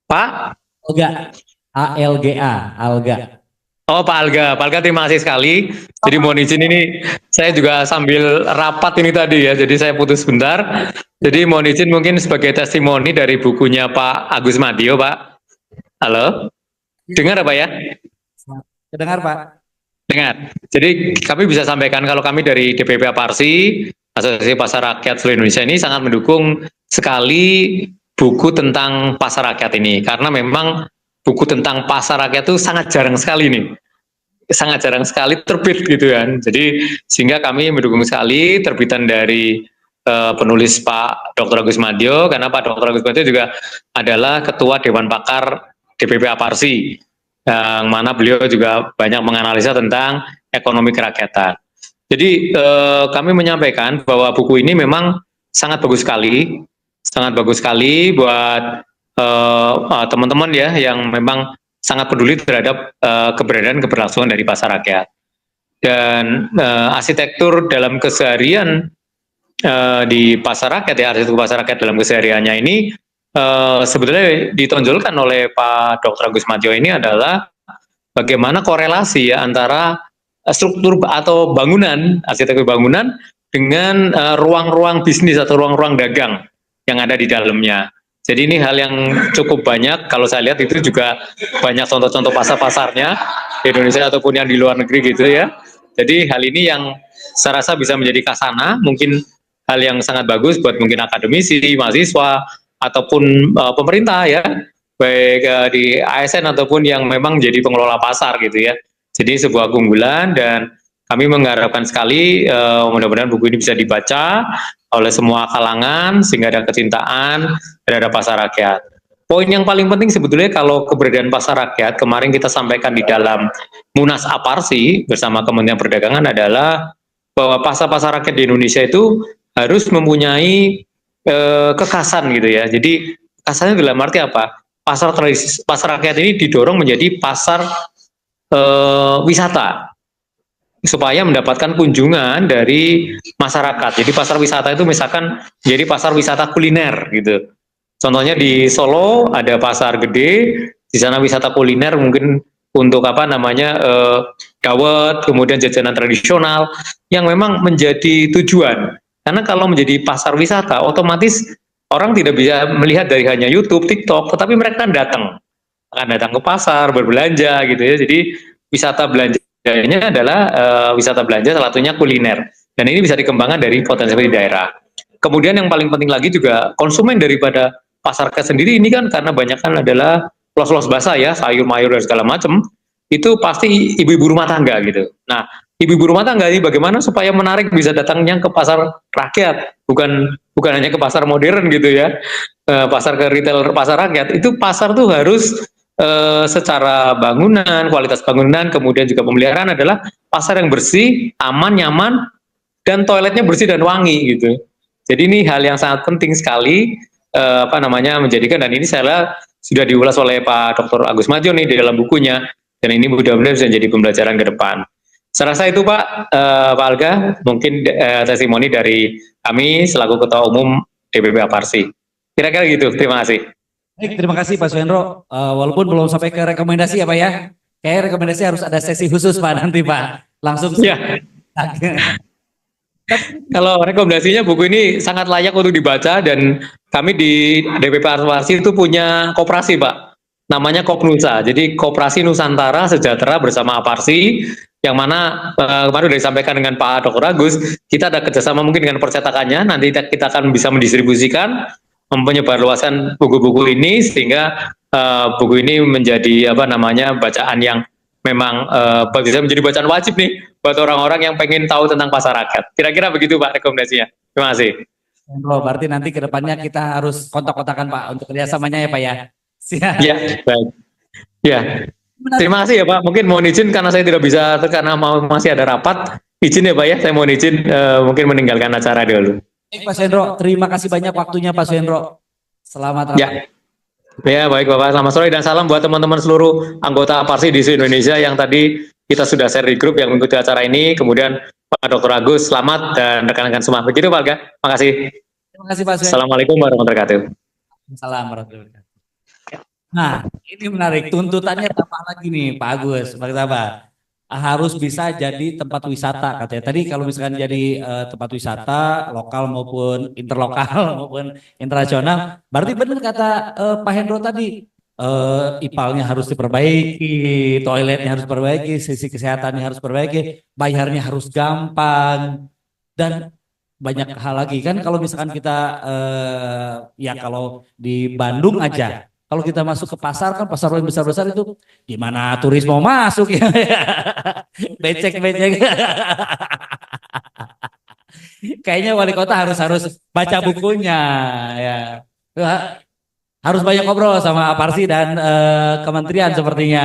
Pak. Alga. ALGA. Alga. Oh Pak Alga, terima kasih sekali. Jadi mohon izin ini saya juga sambil rapat ini tadi ya, jadi saya putus sebentar. Jadi mohon izin mungkin sebagai testimoni dari bukunya Pak Agus Madyo Pak. Halo, dengar apa ya? Dengar Pak. Dengar. Jadi kami bisa sampaikan kalau kami dari DPP Aparsi, Asosiasi Pasar Rakyat Seluruh Indonesia ini sangat mendukung sekali buku tentang pasar rakyat ini. Karena memang buku tentang pasar rakyat itu sangat jarang sekali nih. Sangat jarang sekali terbit gitu kan. Jadi sehingga kami mendukung sekali terbitan dari penulis Pak Dr. Agus Madyo, karena Pak Dr. Agus Madyo juga adalah Ketua Dewan Pakar DPP Aparsi. Yang mana beliau juga banyak menganalisa tentang ekonomi kerakyatan. Jadi kami menyampaikan bahwa buku ini memang sangat bagus sekali buat teman-teman ya yang memang sangat peduli terhadap keberadaan keberlangsungan dari pasar rakyat. Dan arsitektur dalam keseharian di pasar rakyat ya, arsitektur pasar rakyat dalam kesehariannya ini sebetulnya ditonjolkan oleh Pak Dr. Agus Madyo ini adalah bagaimana korelasi ya antara struktur atau bangunan, arsitektur bangunan dengan ruang-ruang bisnis atau ruang-ruang dagang yang ada di dalamnya. Jadi ini hal yang cukup banyak, kalau saya lihat itu juga banyak contoh-contoh pasar-pasarnya di Indonesia ataupun yang di luar negeri gitu ya. Jadi hal ini yang saya rasa bisa menjadi kasana, mungkin hal yang sangat bagus buat mungkin akademisi, mahasiswa, ataupun pemerintah ya, baik di ASN ataupun yang memang jadi pengelola pasar gitu ya. Jadi sebuah keunggulan, dan kami mengharapkan sekali mudah-mudahan buku ini bisa dibaca oleh semua kalangan sehingga ada kecintaan terhadap pasar rakyat. Poin yang paling penting sebetulnya kalau keberadaan pasar rakyat kemarin kita sampaikan di dalam Munas Aparsi bersama Kementerian Perdagangan adalah bahwa pasar-pasar rakyat di Indonesia itu harus mempunyai kekasan gitu ya. Jadi kekasannya dalam arti apa? Pasar rakyat ini didorong menjadi pasar wisata supaya mendapatkan kunjungan dari masyarakat. Jadi pasar wisata itu misalkan jadi pasar wisata kuliner gitu. Contohnya di Solo ada pasar gede, di sana wisata kuliner mungkin untuk dawet, kemudian jajanan tradisional yang memang menjadi tujuan. Karena kalau menjadi pasar wisata, otomatis orang tidak bisa melihat dari hanya YouTube, TikTok, tetapi mereka akan datang ke pasar berbelanja gitu ya. Jadi wisata belanjanya adalah wisata belanja, salah satunya kuliner. Dan ini bisa dikembangkan dari potensi di daerah. Kemudian yang paling penting lagi juga konsumen daripada pasar rakyat sendiri ini kan karena banyak kan adalah los-los basah ya, sayur mayur dan segala macam, itu pasti ibu-ibu rumah tangga gitu. Nah, ibu-ibu rumah tangga ini bagaimana supaya menarik bisa datangnya ke pasar rakyat, bukan hanya ke pasar modern gitu ya, pasar ke retail pasar rakyat. Itu pasar tuh harus secara bangunan, kualitas bangunan, kemudian juga pemeliharaan adalah pasar yang bersih, aman, nyaman, dan toiletnya bersih dan wangi gitu. Jadi ini hal yang sangat penting sekali menjadikan, dan ini saya sudah diulas oleh Pak Dr. Agus Madjo nih di dalam bukunya, dan ini mudah-mudahan bisa jadi pembelajaran ke depan. Saya rasa itu Pak Alga, mungkin testimoni dari kami selaku Ketua Umum DPP Aparsi. Kira-kira gitu, terima kasih. Baik, terima kasih Pak Suhendro. Walaupun belum sampai ke rekomendasi ya Pak ya. Kayak rekomendasi harus ada sesi khusus Pak nanti Pak. Langsung. Ya. Kalau rekomendasinya buku ini sangat layak untuk dibaca, dan kami di DPP Aparsi itu punya koperasi Pak, namanya Kopnusa. Jadi Koperasi Nusantara Sejahtera bersama Aparsi, yang mana kemarin sudah disampaikan dengan Pak Dr. Agus, kita ada kerjasama mungkin dengan percetakannya, nanti kita akan bisa mendistribusikan, menyebarluaskan buku-buku ini sehingga buku ini menjadi bacaan yang memang bisa menjadi bacaan wajib nih buat orang-orang yang pengen tahu tentang pasar rakyat. Kira-kira begitu Pak rekomendasinya. Terima kasih. Berarti nanti ke depannya kita harus kontak-kontakan Pak untuk kerjasamanya ya Pak ya. Siap. Ya, baik. Ya. Terima kasih ya Pak. Mungkin mohon izin karena saya tidak bisa, karena masih ada rapat. Izin ya Pak ya, saya mohon izin mungkin meninggalkan acara dulu. Baik Pak Suhendro, terima kasih banyak waktunya Pak Suhendro. Selamat rapat. Ya baik Bapak, selamat sore dan salam buat teman-teman seluruh anggota Aparsi di seluruh Indonesia yang tadi kita sudah share di grup yang mengikuti acara ini. Kemudian Pak Dr. Agus, selamat, dan rekan-rekan semua. Begitu Pak Alga, terima kasih. Terima kasih Pak Suhendro. Assalamualaikum warahmatullahi wabarakatuh. Assalamualaikum warahmatullahi wabarakatuh. Nah, ini menarik. Tuntutannya tambah lagi nih Pak Agus, Pak Sabar. Harus bisa jadi tempat wisata katanya. Tadi kalau misalkan jadi tempat wisata lokal maupun interlokal maupun internasional, berarti benar kata Pak Hendro tadi, IPAL-nya harus diperbaiki, toiletnya harus diperbaiki, sisi kesehatannya harus diperbaiki, bayarnya harus gampang, dan banyak hal lagi kan. Kalau misalkan kita ya kalau di Bandung aja, kalau kita masuk ke pasar kan, pasar yang besar-besar itu gimana turis mau masuk ya? Becek-becek. Kayaknya wali kota harus baca bukunya ya. Harus banyak ngobrol sama Aparsi dan kementerian sepertinya.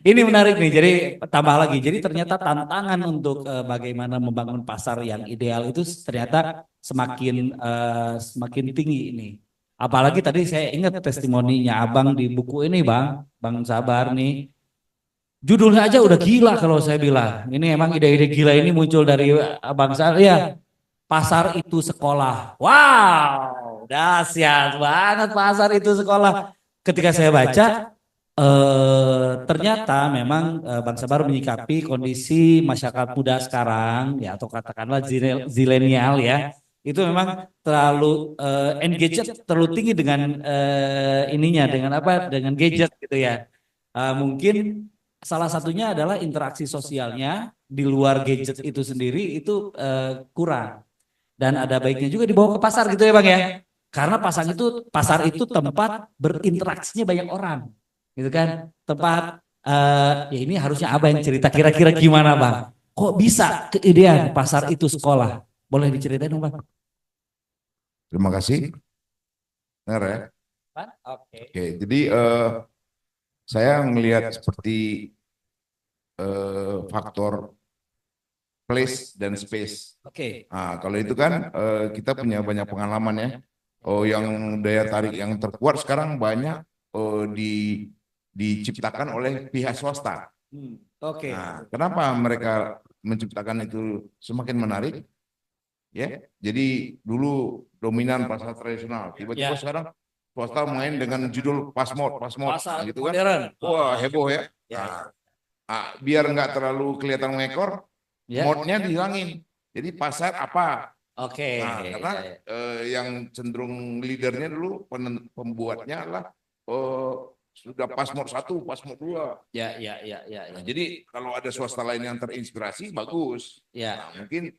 Ini menarik nih, jadi tambah lagi. Jadi ternyata tantangan untuk bagaimana membangun pasar yang ideal itu ternyata semakin tinggi ini. Apalagi tadi saya ingat testimoninya Abang di buku ini Bang Sabar nih. Judulnya aja udah gila kalau saya bilang. Ini emang ide-ide gila ini muncul dari Abang Sabar. Ya, pasar itu sekolah. Wow, dahsyat banget pasar itu sekolah. Ketika saya baca, ternyata memang Bang Sabar menyikapi kondisi masyarakat muda sekarang, ya atau katakanlah zilenial ya. Itu memang terlalu engaged, terlalu tinggi dengan dengan gadget gitu ya. Mungkin salah satunya adalah interaksi sosialnya di luar gadget itu sendiri itu kurang, dan ada baiknya juga dibawa ke pasar gitu ya Bang ya. Karena pasar itu tempat berinteraksinya banyak orang, gitu kan? Tempat ya ini harusnya Abang yang cerita kira-kira gimana Bang? Kok bisa keidean pasar itu sekolah? Boleh diceritain dong Bang? Terima kasih. Benar ya. Oke. Oke, jadi saya melihat seperti faktor place dan space. Oke. Nah, kalau itu kan kita punya banyak pengalaman ya. Oh, yang daya tarik yang terkuat sekarang banyak diciptakan oleh pihak swasta. Oke. Nah, kenapa mereka menciptakan itu semakin menarik? Ya, jadi dulu dominan pasar tradisional, tiba-tiba Ya. sekarang swasta main dengan judul pasmod, Pasar gitu kan? modern. Wah, heboh ya. Ya. Biar nggak terlalu kelihatan mengekor, Ya. modnya dihilangin. Jadi pasar apa? Oke. Nah, karena yang cenderung leadernya dulu pembuatnya adalah sudah pasmod 1, pasmod 2. Ya. Nah, jadi kalau ada swasta lain yang terinspirasi bagus. Ya. Nah, mungkin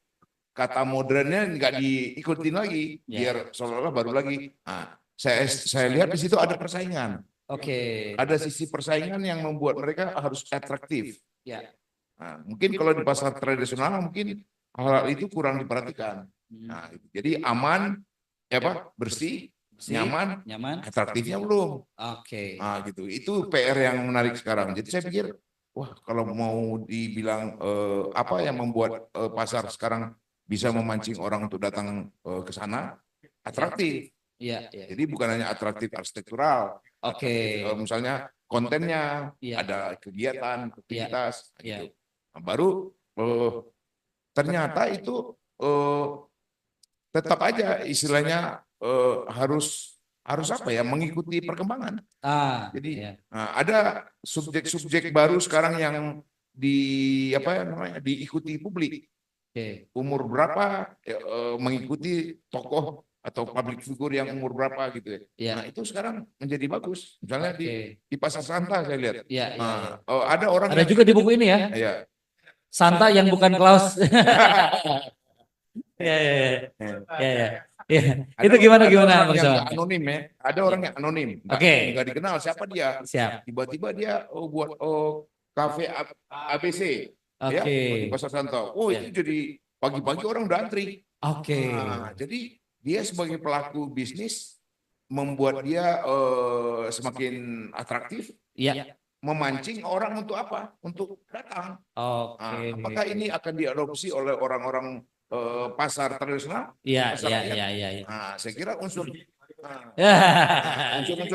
kata modernnya nggak diikutin lagi, Ya. biar seolah-olah baru lagi. Nah, saya lihat di situ ada persaingan. Oke. Ada sisi persaingan yang membuat mereka harus atraktif. Ya. Nah, mungkin kalau di pasar tradisional mungkin hal itu kurang diperhatikan. Nah, jadi aman, ya Pak, bersih, nyaman, atraktifnya belum. Oke. Nah, gitu. Itu PR yang menarik sekarang. Jadi saya pikir, wah, kalau mau dibilang apa yang membuat pasar sekarang bisa memancing orang untuk datang ke sana, atraktif. Iya. Jadi bukan hanya atraktif arsitektural. Oke. Misalnya kontennya, Iya. ada kegiatan, aktivitas, Iya. gitu. Nah, baru ternyata itu tetap aja istilahnya harus apa ya, mengikuti perkembangan. Jadi Iya. nah, ada subjek-subjek baru sekarang yang diikuti publik. Oke. Umur berapa mengikuti tokoh atau public figure yang umur berapa gitu ya. Iya. Nah, itu sekarang menjadi bagus. Misalnya Oke. di Pasar Santa saya lihat. Iya. Nah, ada orang Ada juga di buku ini ya. ya. Santa yang bukan Klaus. Iya. Ada- Itu gimana ada orang Bang yang Sawan? nggak anonim ya. Ada orang yang anonim. Oke. Nggak dikenal siapa dia. Siap. Tiba-tiba dia buat kafe ABC. Ya, Oke. di Pasar Santa. Ya. Itu jadi pagi-pagi orang udah antri. Oke. Nah, jadi dia sebagai pelaku bisnis membuat dia semakin atraktif, Iya. memancing orang untuk apa? Untuk datang. Nah, Oke. apakah ini akan diadopsi oleh orang-orang pasar tradisional? Iya. Pasar rakyat? Iya. Nah, saya kira unsur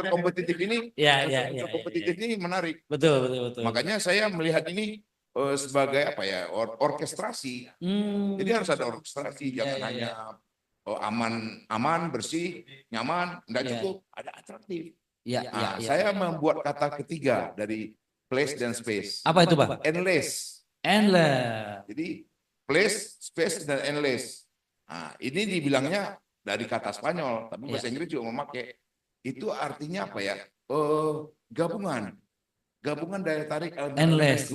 kompetitif ini, Iya. unsur kompetitif ini menarik. Betul. Makanya saya melihat ini sebagai apa ya, orkestrasi. Jadi harus ada orkestrasi, jangan Iya. hanya aman, bersih, nyaman, enggak Iya. cukup, ada atraktif. Iya. Nah, saya membuat kata ketiga dari place dan space. Apa itu Bang? Endless. Endless. Jadi place, space dan endless. Nah, ini dibilangnya dari kata Spanyol, tapi bahasa Inggris juga memakai. Itu artinya apa ya? Gabungan daya tarik Endless.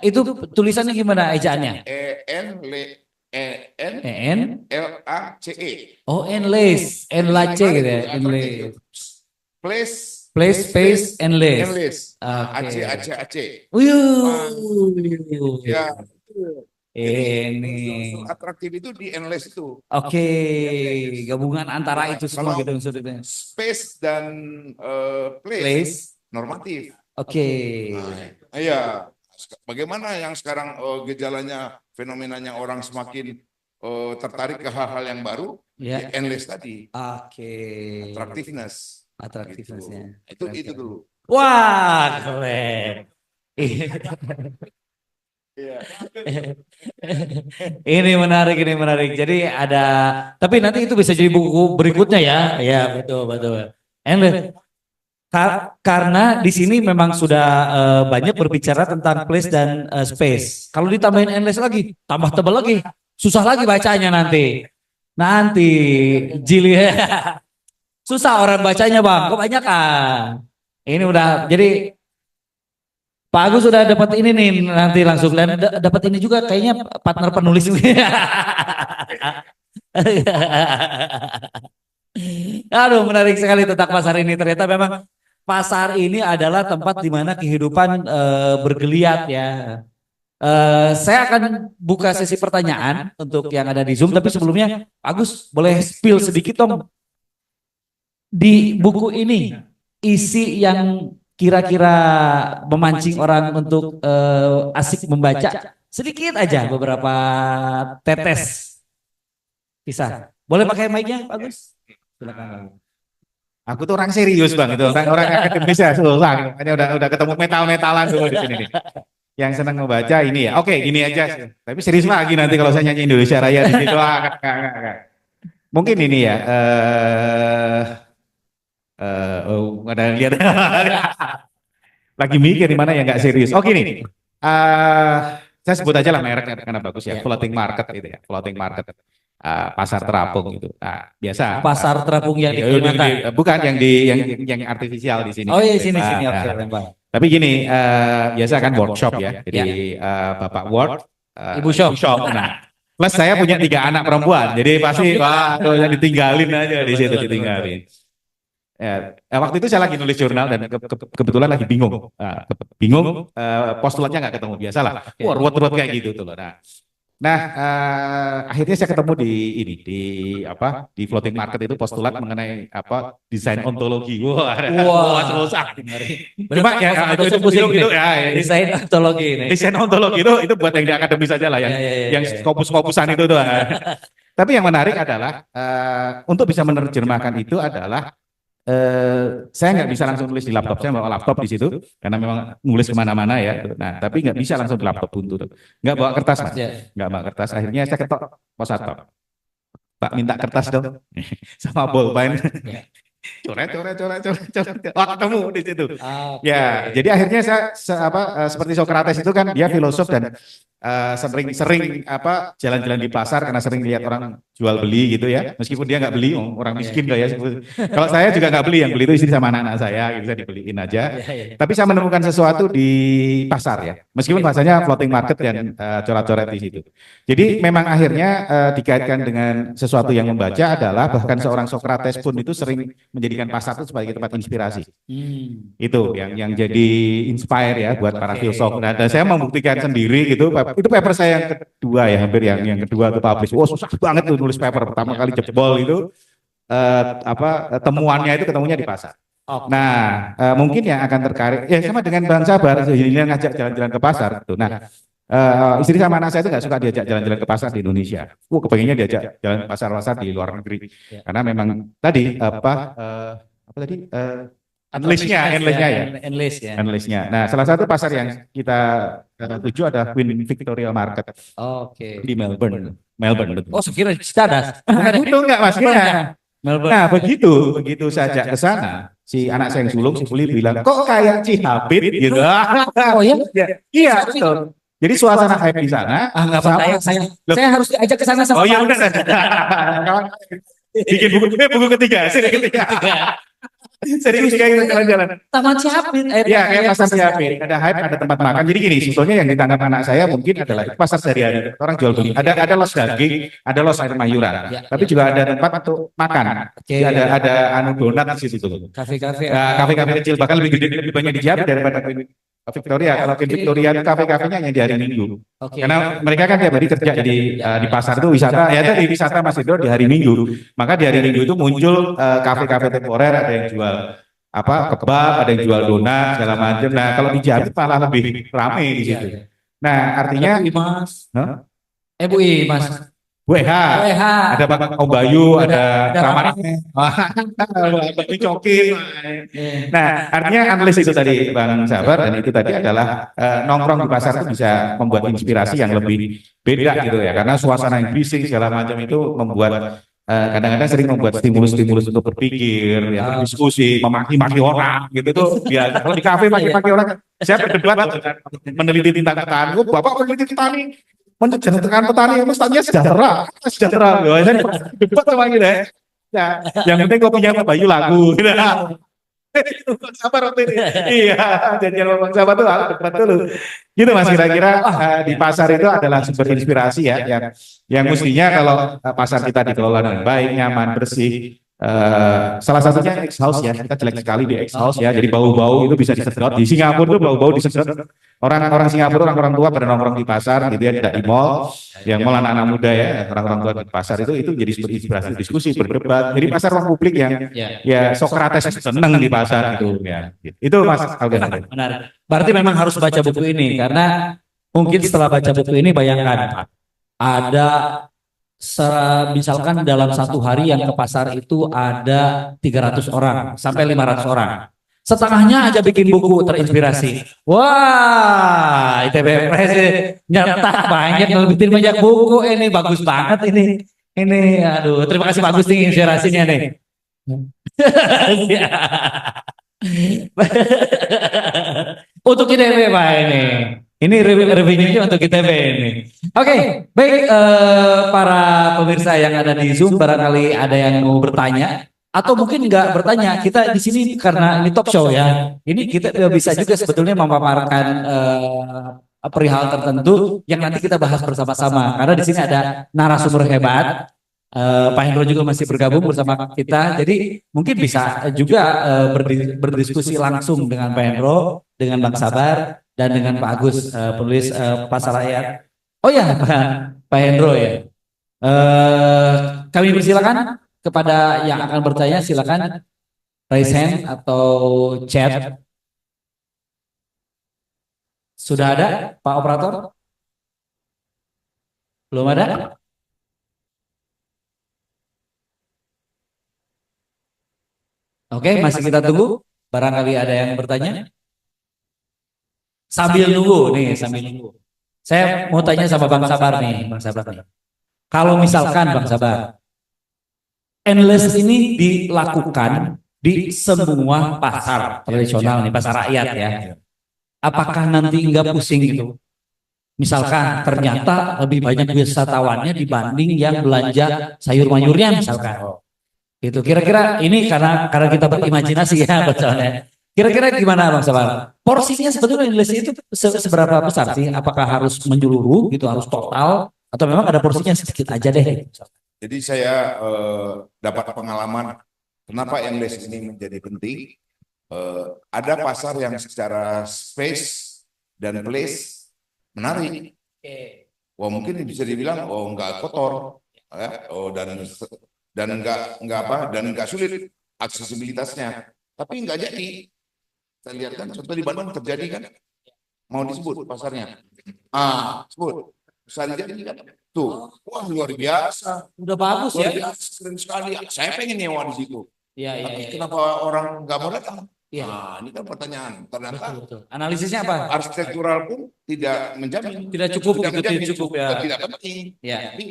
Itu tulisannya gimana ejaannya? ENLACE. Oh, endless. Endless gitu ya. Endless. Place, Space, endless. endless. Oke. Aceh. Ya. Ya, Ini. atraktif itu di endless itu. Oke, gabungan antara itu semua Kalau gitu maksudnya. space dan place Place. normatif. Oke. Nah, iya. Bagaimana yang sekarang gejalanya, fenomenanya orang semakin tertarik ke hal-hal yang baru? Ya. Ya, endless tadi. Oke. Atraktifness. Atraktifnessnya. Gitu. Itu dulu. Wah, keren. Iya. Ini menarik. Jadi ada, tapi nanti itu bisa jadi buku berikutnya ya. Ya, betul. Endless. Karena di sini memang sudah banyak berbicara tentang place dan space. Kalau ditambahin endless lagi, tambah tebal lagi, susah lagi bacanya nanti. Jili susah orang bacanya Bang, kebanyakan. Ini udah jadi Pak Agus sudah dapat ini nih nanti langsung dan dapat ini juga kayaknya partner penulis. Aduh, menarik sekali tentang pasar ini. Ternyata memang pasar ini adalah tempat di mana kehidupan bergeliat ya. Saya akan buka sesi pertanyaan untuk yang ada di Zoom, tapi sebelumnya Agus boleh spill sedikit dong di buku ini isi yang kira-kira memancing orang untuk asik membaca sedikit aja beberapa tetes kisah. Boleh pakai mic-nya, Pak Agus? Silakan. Aku tuh orang serius bang, itu orang akademis ya, susah. Makanya udah ketemu metal-metalan dulu di sini nih. Yang senang membaca ini ya, oke ini aja. Tapi serius lagi nanti kalau saya nyanyi Indonesia Raya di situ, enggak. Mungkin ini ya, ada yang lihat. Lagi mikir di mana yang nggak serius. Oke nih, saya sebut aja lah merek karena bagus ya, floating market gitu ya, floating market. Pasar terapung gitu. Nah, biasa. Pasar terapung yang di Ya, Kalimantan. bukan yang artifisial di sini. Oh iya sini Nah, oke nah. Lembang. Tapi gini, biasa kan workshop ya. Jadi Bapak Word, Ibu shop. Nah, plus saya punya 3 anak perempuan. Jadi pasti wah, tuh yang ditinggalin aja di situ ditinggalin. Ya, waktu itu saya lagi nulis jurnal dan kebetulan lagi bingung. Bingung, postulatnya nggak ketemu. Biasalah. Wah, ruwet-ruwet kayak gitu tuh loh. Nah, akhirnya saya ketemu di floating market itu postulat mengenai desain ontologi. Wah, susah. Cuma ya itu ya, Desain ontologi ini. desain ontologi itu buat yang di akademis saja lah yang skopus-skopusan itu tuh. Tapi yang menarik adalah untuk bisa menerjemahkan itu adalah saya nggak bisa langsung tulis di laptop, saya bawa laptop di situ karena memang nulis kemana-mana ya. Nah, tapi nggak bisa langsung di laptop buntu, nggak bawa kertas mas, nggak bawa kertas. Akhirnya saya ketok pos satpam, Pak minta kertas dong, sama bolpen. Coret. Wah, ketemu di situ. Ya, jadi akhirnya saya seperti Socrates itu kan dia filosof dan sering jalan-jalan di pasar karena sering lihat orang jual beli gitu ya. Meskipun dia nggak beli, orang miskin lah ya. Kalau saya juga nggak beli, yang beli itu istri sama anak-anak saya, gitu, saya dibeliin aja. Tapi saya menemukan sesuatu di pasar ya. Meskipun bahasanya floating market dan coret-coret di situ. Jadi memang akhirnya dikaitkan dengan sesuatu yang membaca adalah bahkan seorang Socrates pun itu sering menjadikan pasar itu sebagai tempat inspirasi. Itu yang jadi inspire ya buat para filsuf. Nah, dan saya membuktikan sendiri gitu. Itu paper saya yang kedua ya, hampir yang kedua itu publish. Wah, susah banget tuh nulis paper. Pertama kali jebol itu temuannya itu ketemunya di pasar. Nah, mungkin yang akan tertarik ya sama dengan Bang Sabar, ini ngajak jalan-jalan ke pasar tuh. Nah, istri sama anak saya itu nggak suka diajak jalan-jalan ke pasar di Indonesia. Kepengennya diajak jalan pasar-pasar di luar negeri. Karena memang tadi endless-nya. Nah, salah satu pasar yang kita tuju ada Queen Victoria Market. Di Melbourne. Betul. Oh, sekira Cicadas. Itu enggak mas. Melbourne. Nah, begitu saya ajak ke sana, si anak saya yang sulung, si Fuli bilang, kok kayak Cihabit gitu. Oh iya? Iya, betul. Jadi suasana hype di sana. Nggak percaya saya harus diajak ke sana sama. Oh iya udah. Bikin buku ketiga, seri ketiga. Serius kayak gitu jalan-jalan. Taman Ciapit. Iya, kayak pasar Ciapit. Ada hype, ada tempat makan. Jadi gini, sebetulnya yang ditangkap anak saya mungkin adalah pasar sehari-hari. Orang jual beli. Ada los daging, ada los air mayuran. Tapi juga ada tempat untuk makan. Ada donat di situ. Kafe-kafe. Kafe-kafe kecil bahkan lebih gede, lebih banyak di Ciapit daripada Victoria. Kalau Victoria itu kafe-kafenya yang di hari Minggu. Karena mereka kan tiap hari kerja di pasar itu wisata. Ya tadi wisata Mas Indro di hari Minggu. Maka di hari Minggu itu muncul kafe-kafe temporer, ada yang jual kebab, ada yang jual donat segala macam. Nah, kalau di Jawa malah lebih ramai di situ. Nah, artinya Mas. MUI Mas. WH, ada Pak Om Bayu, ada Ramad, Cokin. Nah, artinya analis itu tadi Bang Sabar dan itu tadi adalah nongkrong di pasar itu bisa membuat inspirasi yang lebih beda gitu ya, karena suasana yang bising segala macam itu membuat kadang-kadang sering membuat stimulus-stimulus untuk berpikir, ya, berdiskusi, memaki-maki orang gitu tuh biasa. Kalau di kafe maki-maki orang, saya berdebat meneliti tentang petani, Bapak meneliti petani. Menceritakan petani mestinya sejahtera. Biasanya debat sama gitu ya. Nah, yang penting kopinya Pak Bayu lagu. Sabar waktu ini. Iya, janjian Bang Sabar tuh debat dulu. Gitu Mas, kira-kira di pasar itu adalah sumber inspirasi ya, yang mestinya kalau pasar kita dikelola dengan baik, nyaman, bersih, salah satunya exhaust ya, kita jelek sekali di exhaust ya, jadi bau-bau itu bisa disedot. Di Singapura tuh bau-bau disedot. Orang-orang Singapura, orang-orang tua pada nongkrong di pasar gitu ya, tidak di mall, yang mall anak-anak muda ya, orang-orang tua di pasar itu jadi inspirasi diskusi, berdebat. Jadi pasar ruang publik yang ya Sokrates seneng di pasar gitu ya. Itu Mas Alden. Benar. Berarti memang harus baca buku ini karena mungkin setelah baca buku ini bayangkan ada misalkan dalam satu hari yang ke pasar itu ada 300 orang sampai 500 orang. Setengahnya aja bikin buku terinspirasi. Wah, ITB Press nyetak banyak, ngebitin banyak buku ini, bagus banget ini. Ini, aduh, terima kasih bagus nih inspirasinya nih. Untuk ITB Pak ini. Ini revenue-nya untuk ITB ini. Oke, baik para pemirsa yang ada di Zoom, barangkali ada yang mau bertanya atau mungkin nggak bertanya. Kita di sini karena ini talk show ya. Ini kita bisa juga sebetulnya memaparkan perihal tertentu yang nanti kita bahas bersama-sama. Karena di sini ada narasumber hebat. Pak Hendro juga masih bergabung bersama kita. Jadi mungkin bisa juga berdiskusi langsung dengan Pak Hendro, dengan Bang Sabar, dan dengan Pak Agus, penulis Pasar Rakyat. Oh ya, Pak Hendro ya. Kami persilakan kepada yang akan bertanya, silakan raise hand atau chat. Sudah ada, Pak Operator? Belum ada? Oke, masih kita tunggu. Barangkali ada yang bertanya. Sambil nunggu nih, sambil nunggu. Saya mau tanya sama Bang Sabar nih, Bang Sabar nih. Kalau misalkan Bang Sabar, endless ini dilakukan di semua pasar tradisional nih, pasar rakyat ya. Apakah nanti enggak pusing gitu? Misalkan ternyata lebih banyak wisatawannya dibanding yang belanja sayur mayurnya misalkan. Gitu. Kira-kira ini karena kita berimajinasi ya betul-betul. Kira-kira gimana Bang Sabar? Porsinya sebetulnya Indonesia itu seberapa besar sih? Apakah harus menyeluruh gitu, harus total atau memang ada porsinya sedikit aja deh? Jadi saya dapat pengalaman kenapa endless ini menjadi penting. Ada pasar yang secara space dan place menarik. Wah mungkin bisa dibilang nggak kotor, dan nggak sulit aksesibilitasnya. Tapi nggak jadi. Saya lihat kan contoh di Bandung terjadi kan, mau disebut pasarnya. Sebut. Bisa jadi kan. Tuh, wah luar biasa. Udah bagus Luar ya. biasa, keren sekali. Saya pengen nyewa di situ. Iya, Tapi kenapa orang nggak mau datang? Iya. Nah, ini kan pertanyaan. Ternyata Betul. Analisisnya apa? arsitektural pun tidak menjamin. Tidak cukup Tidak gitu, menjamin, tidak cukup ya. Tidak penting. Iya. Tapi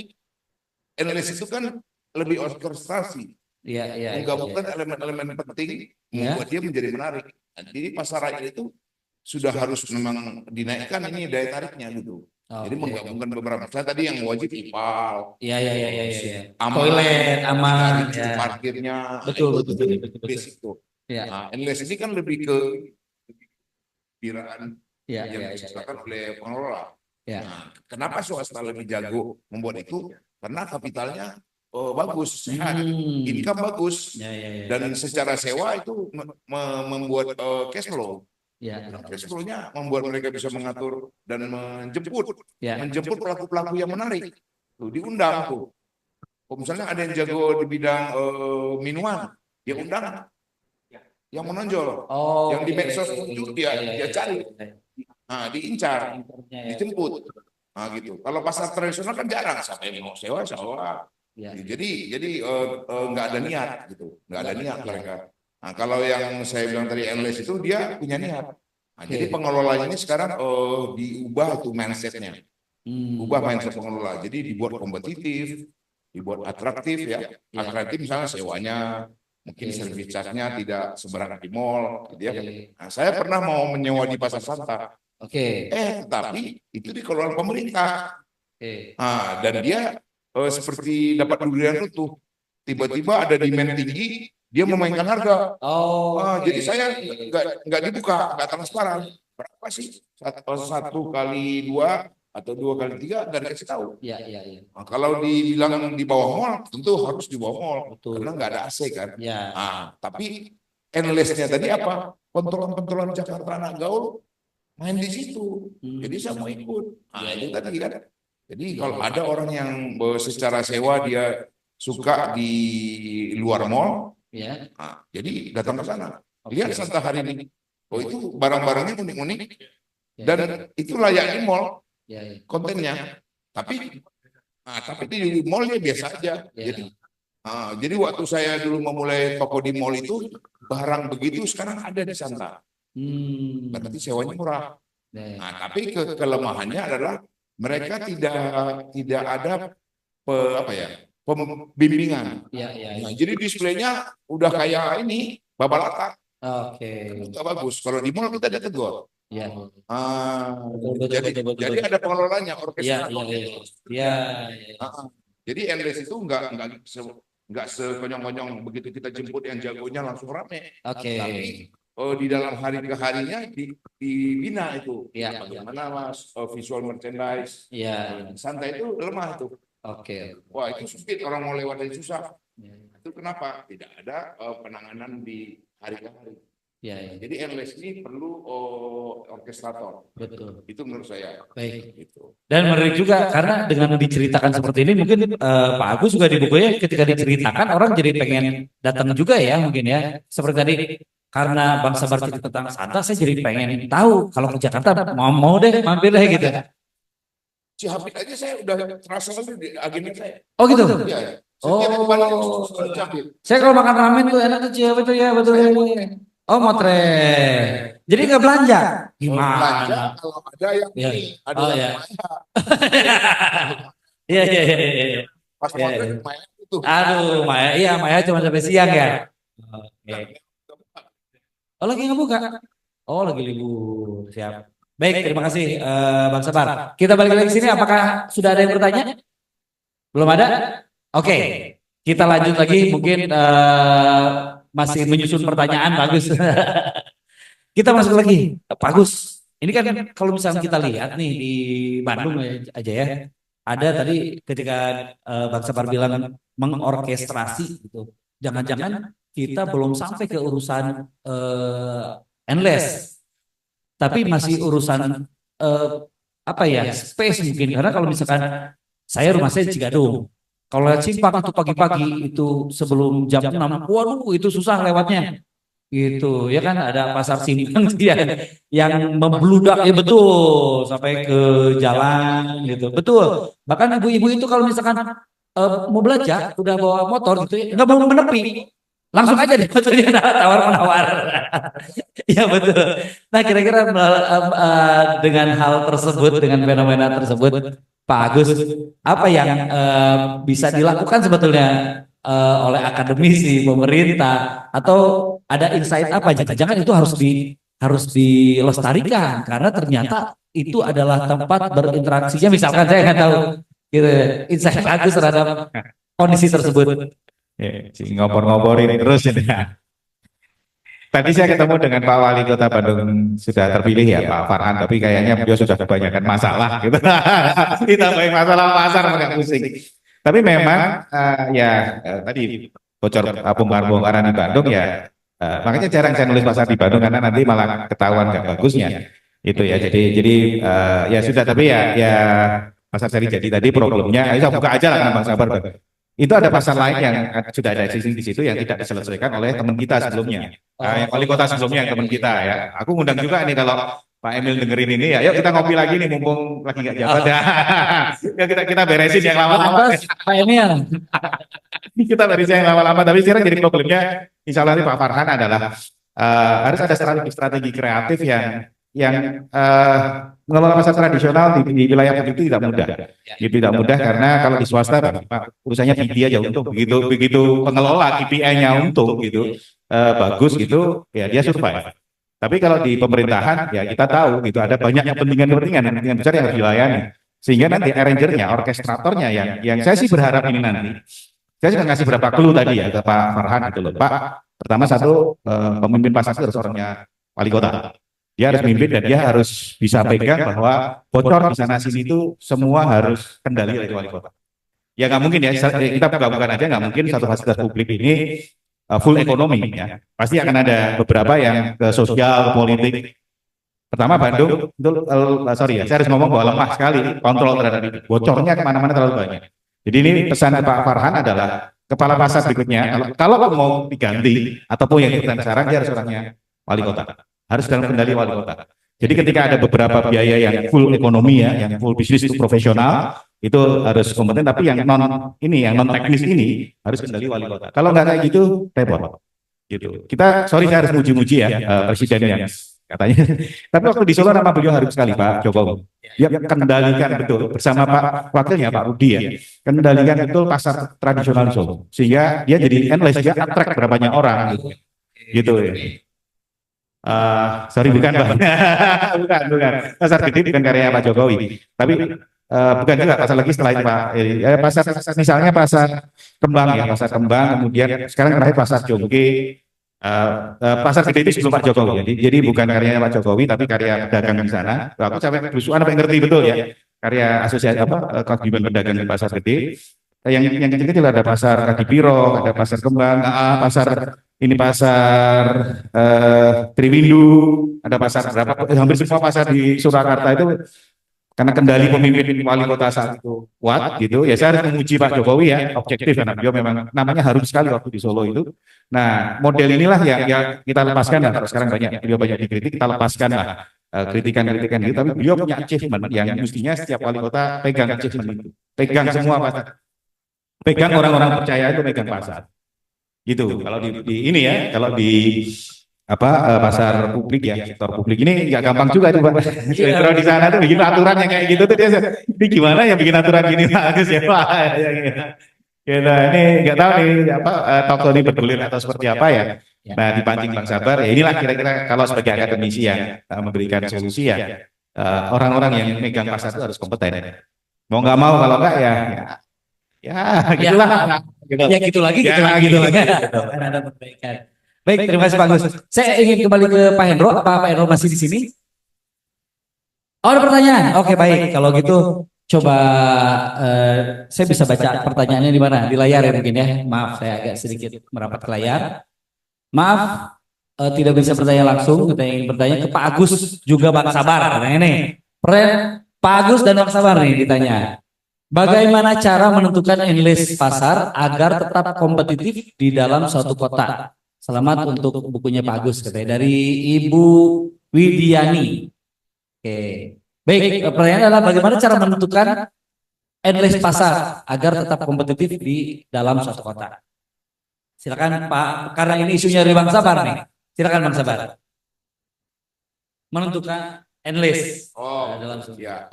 endless itu kan lebih orkestrasi. Iya. Menggabungkan elemen-elemen penting Ya. membuat dia menjadi menarik. Jadi pasar rakyat itu sudah harus memang dinaikkan ini daya tariknya gitu. Jadi menggabungkan beberapa. Saya tadi yang wajib IPAL, Iya. aman, Toilet aman. cari Ya. parkirnya, Betul. basic tuh. Iya. Nah, endless ini kan lebih ke piraan Iya. yang diciptakan oleh pengelola. Ya. Nah, kenapa swasta lebih jago membuat itu? Karena kapitalnya bagus, sehat, income bagus, Ya. dan secara sewa itu membuat cash flow. Ya. Cash flow-nya membuat mereka bisa mengatur dan Ya. menjemput pelaku-pelaku yang menarik. Tuh diundang tuh. Misalnya ada yang jago di bidang minuman, dia undang yang menonjol, yang di medsos muncul dia cari, nah diincar, dijemput, nah gitu. Kalau pasar tradisional kan jarang, sampai mau sewa. Ya. Jadi nggak ada niat gitu, nggak ada niat mereka. Nah kalau yang saya bilang tadi endless itu dia punya niat. Nah, jadi pengelolanya ini sekarang diubah tuh mindsetnya, ubah mindset pengelola. Jadi dibuat kompetitif, dibuat atraktif ya. Atraktif misalnya sewanya, mungkin service charge-nya tidak seberat di mall, gitu ya. Nah, saya pernah mau menyewa di Pasar Santa. Tapi itu dikelola pemerintah. Nah, dan dia seperti dapat durian utuh. Tiba-tiba ada demand tinggi, dia memainkan harga. Jadi saya nggak dibuka, nggak transparan. Berapa sih? 1 kali 2 atau 2 kali 3 nggak dikasih tahu. Iya, iya, iya. Nah, kalau dibilang di bawah mall, tentu harus di bawah mall Betul. karena nggak ada AC kan. Ya. Nah, tapi endless-nya tadi apa? Pentolan-pentolan Jakarta anak gaul main di situ. Jadi saya mau ikut. Nah, itu tadi kan. Jadi kalau ada orang yang secara sewa dia suka di luar mall, Ya. nah, jadi datang ke sana. Lihat Santa hari ini. Oh itu barang-barangnya unik-unik dan itu layak di mall Ya, ya. kontennya. Tapi di mall dia biasa aja. Ya. Jadi waktu saya dulu memulai toko di mall itu barang begitu sekarang ada di Santa. Berarti sewanya murah. Ya. Nah, tapi kelemahannya adalah mereka tidak ada pembimbingan. Ya, ya, ya. Nah, jadi displaynya udah kayak ini babalata. Oke. Nggak bagus. Kalau di mall kita ada tegur. Ya. Jadi ada pengelolanya Ya, orkestra. ya, ya. Ya, ya. Jadi endless itu nggak sekonyong-konyong begitu kita jemput yang jagonya langsung rame. Oke. Tapi di dalam hari ke harinya dibina itu. Ya, Bagaimana Mas visual merchandise. Ya. Santai itu lemah itu. Oke. Wah itu sulit orang mau lewat dari susah. Ya, Itu kenapa? Tidak ada penanganan di hari ke hari. ya, ya. Jadi endless ini perlu orkestrator. Betul. Itu menurut saya. Baik. Gitu. Dan menarik juga karena dengan diceritakan seperti ini mungkin Pak Agus juga di bukunya ketika diceritakan orang jadi pengen datang juga ya mungkin ya. Seperti tadi karena Bang Sabar cerita tentang Santa saya jadi pengen tahu kalau ke Jakarta mau deh mampir deh gitu. Cihapit aja saya udah terasa di agenda saya. Oh gitu. Iya. Oh. Setiap balik Cihapit. Saya kalau makan ramen tuh enak tuh Cia, betul ya betul. Oh motret. Jadi nggak belanja? Belanja Gimana? kalau ada yang Ya. ini, ada Oh, yang ya. Maya. Iya iya iya. Iya. Pas Ya, motret ya. Maya itu. Aduh, Maya, iya Maya cuma sampai siang ya. Oke. Oh lagi nggak buka? Oh lagi libur, siap. Baik, terima kasih Bang Sabar. Kita balik lagi ke sini. Apakah sudah ada yang bertanya? Belum ada? Oke, kita lanjut lagi. Mungkin masih menyusun pertanyaan, bagus. Kita masuk lagi, Pak Agus. Ini kan kalau misalnya kita lihat nih di Bandung aja ya, ada tadi ketika Bang Sabar bilang mengorkestrasi gitu. Jangan-jangan kita belum sampai ke urusan endless, tapi masih urusan apa ya space mungkin. Karena kalau misalkan saya rumah saya di Cigadung, kalau lihat Simpang itu pagi-pagi itu sebelum jam 6, waduh itu susah lewatnya. Gitu ya kan ada pasar Simpang yang membludak ya betul sampai ke jalan gitu betul, bahkan ibu-ibu itu kalau misalkan mau belanja udah bawa motor gitu ya nggak mau menepi langsung aja deh motornya tawar menawar. Ya betul. Nah kira-kira dengan hal tersebut dengan fenomena tersebut Pak Agus apa yang bisa dilakukan sebetulnya oleh akademisi, pemerintah, atau ada insight apa? Jangan-jangan itu harus dilestarikan karena ternyata itu adalah tempat berinteraksinya. Misalkan saya nggak tahu, gitu, insight Agus terhadap kondisi tersebut. Ya, ngopor-ngoporin terus ini ya. Tadi saya ketemu dengan Pak Wali Kota Bandung sudah terpilih ya Pak Farhan, tapi kayaknya beliau sudah kebanyakan masalah gitu. Ditambahin masalah pasar agak pusing. Tapi memang tadi bocor bongkar-bongkaran di Bandung ya, makanya jarang saya nulis pasar di Bandung karena nanti malah ketahuan nggak bagusnya itu ya. Jadi ya sudah, tapi ya pasar seri jadi tadi problemnya, saya buka aja lah kan Bang Sabar. Itu ada pasar lain yang sudah ada existing di situ yang tidak diselesaikan oleh teman kita sebelumnya. Yang wali kota sebelumnya yang teman kita ya. Aku ngundang juga nih kalau Pak Emil dengerin ini ya, yuk kita ngopi lagi nih mumpung lagi nggak jabat ya. Ya kita beresin yang lama-lama. Pak Emil. Kita beresin yang lama-lama, tapi sekarang jadi problemnya insya Allah Pak Farhan adalah harus ada strategi kreatif yang mengelola pasar tradisional di wilayah itu tidak mudah. Itu tidak mudah karena kalau di swasta urusannya PB aja untung, begitu pengelola KPI-nya untung gitu bagus gitu ya dia survive. Tapi kalau di pemerintahan ya kita tahu gitu ada banyak kepentingan besar yang harus dilayani. Sehingga nanti arrangernya, orkestratornya yang saya sih berharap ini nanti. Saya sudah ngasih berapa clue tadi ya ke Pak Farhan gitu loh. Pak, pertama satu pemimpin pasar itu harus orangnya wali kota. Dia harus mimpin dan dia harus bisa pegang bahwa bocor di sana sini itu semua harus kendali oleh wali kota. Ya nggak mungkin ya, kita buka-bukaan aja nggak mungkin satu fasilitas publik ini full ekonomi ya. Pasti akan ada beberapa yang ke sosial, ke politik. Pertama Bandung, itu sorry ya, saya harus ngomong bahwa lemah sekali kontrol terhadap itu. Bocornya kemana-mana terlalu banyak. Jadi ini pesan Pak Farhan adalah kepala pasar berikutnya, kalau mau diganti ataupun yang ikutan sekarang dia harus orangnya wali kota, harus dalam kendali wali kota. Jadi ketika ada beberapa biaya yang full ekonomi ya, yang full bisnis itu profesional, itu harus kompeten. Tapi yang non teknis ini harus kendali wali kota. Kalau nggak kayak gitu, repot. Gitu. Kita, sorry saya harus muji-muji ya presiden yang katanya. Tapi waktu di Solo nama beliau harum sekali Pak Jokowi. Dia kendalikan betul bersama Pak Wakilnya Pak Rudi ya. Kendalikan betul pasar tradisional di Solo. Sehingga dia jadi endless, dia attract berapa banyak orang gitu. Gitu ya. Sorry bukan Pak. bukan. Pasar gede bukan karya Pak Jokowi. Tapi bukan juga pasar lagi setelah itu Pak. Pasar misalnya pasar Kembang ya, pasar Kembang, kemudian sekarang terakhir pasar Jongke. Pasar gede itu sebelum Pak Jokowi. Jadi bukan karyanya Pak Jokowi, tapi karya pedagang di sana. Aku sampai berusuhan sampai ngerti betul ya. Karya asosiasi kewajiban pedagang di pasar gede. Yang kecil-kecil ada pasar Kadipiro, ada pasar Kembang, pasar Triwindu, ada pasar berapa? Hampir semua pasar di Surakarta itu karena kendali pemimpin wali kota saat itu kuat gitu ya, saya harus memuji Pak Jokowi ya, objektif karena beliau memang namanya harum sekali waktu di Solo itu. Nah model inilah yang kita lepaskan lah, kalau sekarang beliau banyak dikritik, kita lepaskan lah kritikan-kritikan itu, tapi beliau punya achievement yang mestinya setiap wali kota pegang achievement itu, pegang semua pasar, pegang orang-orang percaya itu pegang pasar gitu. Kalau di ini ya, kalau di pasar publik ya, sektor publik ini nggak gampang juga itu Pak. Kalau di sana tuh bikin aturan yang kayak gitu tuh dia, ini gimana ya bikin aturan gini bagus ya Pak. Gitu, ini nggak tahu nih toko ini bergulir atau seperti apa ya. Nah dipancing Bang Sabar ya, inilah kira-kira kalau sebagai akademisi yang memberikan solusi ya, orang-orang yang megang pasar itu harus kompeten. Mau nggak mau, kalau nggak gitulah. Ya gitu lagi. Ada perbaikan. Baik, terima kasih Pak Agus. Saya ingin kembali ke Pak Hendro. Apa Pak Hendro masih di sini? Oh, ada pertanyaan. Oke, baik. Kalau gitu, coba saya bisa baca pertanyaannya di mana? Di layar ya mungkin ya. Maaf, saya agak sedikit merapat ke layar. Maaf, tidak bisa bertanya langsung. Kita ingin bertanya ke Pak Agus juga Bang Sabar. Nah ini, Pak Agus dan Bang Sabar nih ditanya. Bagaimana cara menentukan endless pasar agar tetap kompetitif di dalam suatu kota? Selamat untuk bukunya Pak Agus, katanya dari Ibu Widiani. Oke, baik. Pertanyaan adalah bagaimana cara menentukan endless pasar agar tetap kompetitif di dalam suatu kota? Silakan Pak, karena ini isunya dari Bang Sabar nih. Silakan Bang Sabar. Menentukan endless. Dalam suatu. Ya.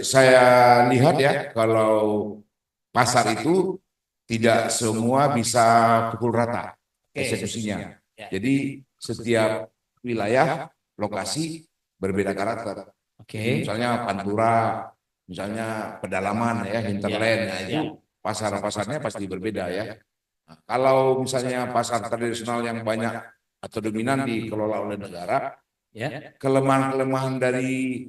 Saya lihat ya, kalau pasar itu tidak semua bisa pukul rata eksekusinya. Jadi setiap wilayah, lokasi berbeda karakter. Misalnya Pantura, misalnya pedalaman ya, hinterland, nah itu pasar-pasarnya pasti berbeda ya. Nah, kalau misalnya pasar tradisional yang banyak atau dominan dikelola oleh negara, kelemahan-kelemahan dari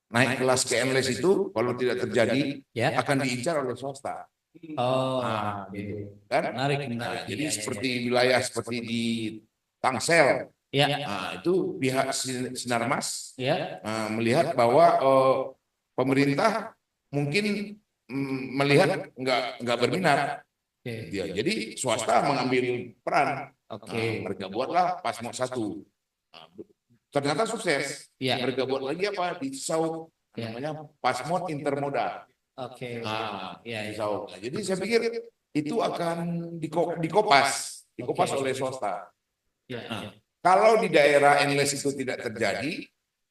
naik kelas ke endless itu kalau tidak terjadi akan diincar oleh swasta. Gitu kan? Menarik. Jadi seperti wilayah seperti di Tangsel, itu pihak Sinarmas melihat bahwa pemerintah mungkin melihat nggak berminat. Jadi swasta mengambil peran. Mereka buatlah Pasmod 1. Ternyata sukses. Mereka buat lagi apa di Sauk, namanya Pasmod Intermoda. Jadi saya pikir itu akan dikopas oleh swasta. Kalau di daerah endless itu tidak terjadi,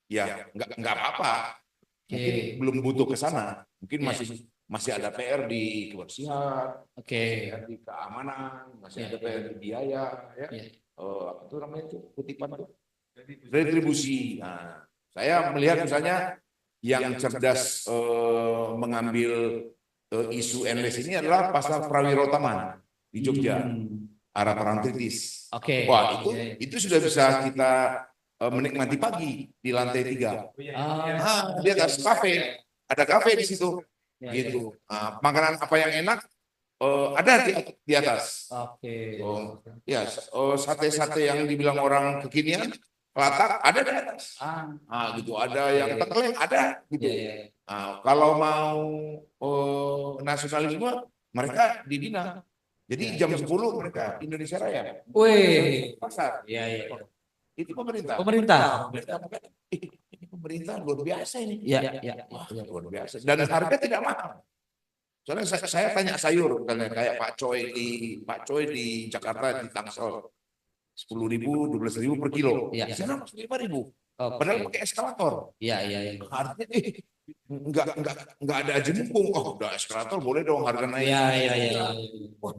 ya nggak apa-apa. Mungkin belum butuh ke sana. Mungkin masih ada PR di kebersihan, di keamanan, masih ada PR di biaya, ya. Apa itu namanya itu kutipan itu? Retribusi. Nah, saya melihat misalnya yang cerdas mengambil isu endless ini adalah pasar Prawiro Taman di Jogja, arah Parangtritis. Wah itu sudah bisa kita menikmati pagi di lantai 3. Ah, Di atas kafe, ada kafe di situ, ya, gitu. Makanan apa yang enak ada di atas. Oke. Oh, ya, sate-sate yang dibilang orang kekinian, Latak ada di atas. Gitu. Ada yang tengkleng ada, gitu. Iya, iya. Kalau mau nasionalisme, mereka dibina. Jadi jam 10 mereka Indonesia Raya. Wih. Pasar. Iya, iya. Itu pemerintah. Pemerintah. Ini pemerintah luar biasa ini. Iya, iya. Wah, luar biasa. Dan harga tidak mahal. Soalnya saya tanya sayur, misalnya kayak Pak Coy di Jakarta di Tangsel 10.000, 12.000 per kilo. Iya. Di sana 5.000. Oke. Padahal pakai eskalator. Iya, iya, iya. Artinya enggak ada aja mumpung. Oh, udah eskalator boleh dong harga naik. Iya, iya, iya. Wah,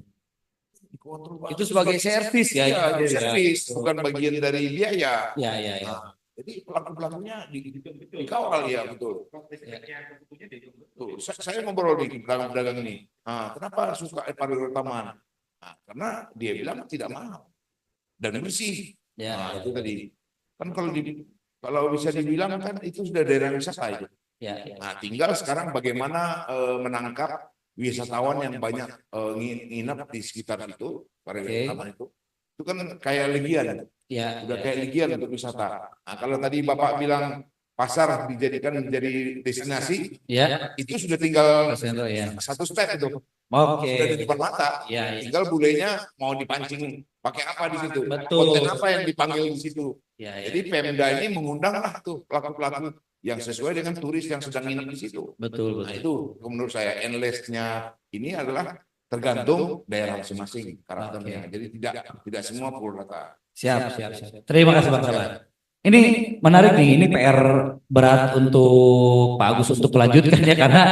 dikontrol banget. Itu sebagai servis ya. Iya, Iya, servis, bukan bagian dari biaya. iya, iya. Nah, jadi pelaku-pelakunya dikawal ya, betul. Tuh, saya ngobrol di pedagang-pedagang ini. Kenapa suka pariwisata taman? Karena dia bilang tidak mahal dan bersih. Ya, Itu tadi. Kan kalau bisa dibilang kan itu sudah daerah wisata itu. ya, ya. Nah, tinggal sekarang bagaimana menangkap wisatawan yang banyak nginap di sekitar itu, pariwisata taman itu. Itu kan kayak legian. Ya, Udah kayak legian untuk wisata. Nah, kalau tadi Bapak bilang pasar dijadikan menjadi destinasi, ya. itu sudah tinggal Presenter ya. satu step itu. Oke. Sudah di depan mata. Ya, ya. Tinggal bulenya mau dipancing pakai apa di situ. Betul. Konten apa yang dipanggil di situ. Ya, ya. Jadi Pemda ini mengundanglah tuh pelaku-pelaku yang sesuai dengan turis yang sedang nginep di situ. Betul, Nah, betul. itu menurut saya endless-nya ini adalah tergantung daerah masing-masing karakternya. Jadi tidak semua pukul rata. Siap, siap, siap. Terima kasih Bang Sabar. Ini menarik nih, ini PR berat untuk Pak Agus untuk melanjutkan ya karena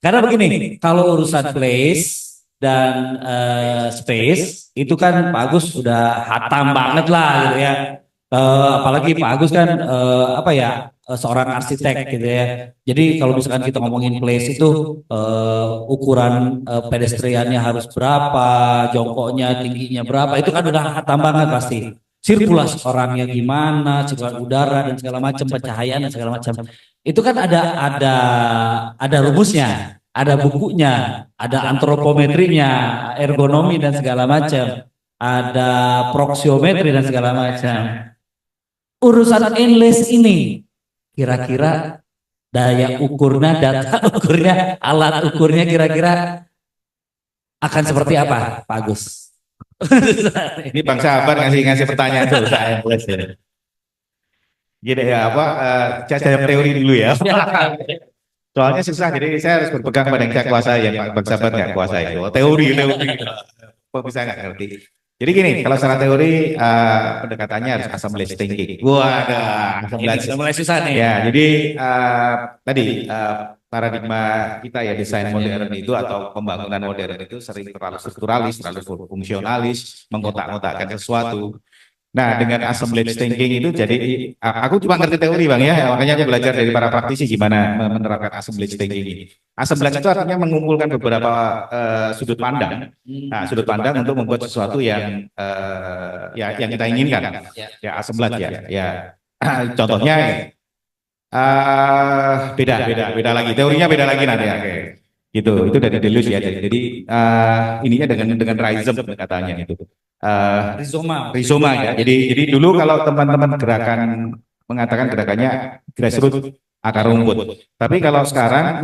karena begini, kalau urusan place dan space itu kan Pak Agus sudah hatam banget lah gitu ya. Apalagi Pak Agus kan seorang arsitek gitu ya. Jadi kalau misalkan kita ngomongin place itu ukuran pedestriannya harus berapa, jongkoknya, tingginya berapa, itu kan udah hatam banget pasti. Sirkulasi orangnya gimana, cirkulasi udara dan segala macam, pencahayaan dan segala macam. Itu kan ada rumusnya, ada bukunya, ada antropometrinya, ergonomi dan segala macam, ada proksiometri dan segala macam. Urusan endless ini kira-kira daya ukurnya, data ukurnya, alat ukurnya kira-kira akan seperti apa, Pak Agus? Ini Bang Sabar ngasih pertanyaan tuh saya plus ya. Jadi ya saya jawab teori dulu ya. Soalnya susah, jadi saya harus berpegang pada yang saya kuasai, yang Bang Sabar nggak kuasai. Teori. Kok bisa nggak ngerti? Jadi gini, kalau secara teori pendekatannya harus assemblage thinking. Wah, Ini sudah mulai susah nih. ya, jadi tadi paradigma kita ya desain modern itu atau pembangunan modern itu sering terlalu strukturalis, terlalu fungsionalis, mengkotak-kotakkan sesuatu. Nah, dengan assemblage thinking itu jadi aku cuma ngerti teori Bang ya, makanya aku belajar dari para praktisi gimana menerapkan assemblage thinking ini. Assemblage itu artinya mengumpulkan beberapa sudut pandang. Nah, sudut pandang untuk membuat sesuatu yang yang kita inginkan. Ya, assemblage ya. Ya. Contohnya beda lagi. Teorinya beda lagi nanti ya. Oke. Gitu. Itu dari Deleuze ya. Jadi ininya dengan rhizome katanya itu. Rizoma ya. Jadi dulu kalau teman-teman gerakan mengatakan gerakannya grassroots akar rumput. Tapi kalau sekarang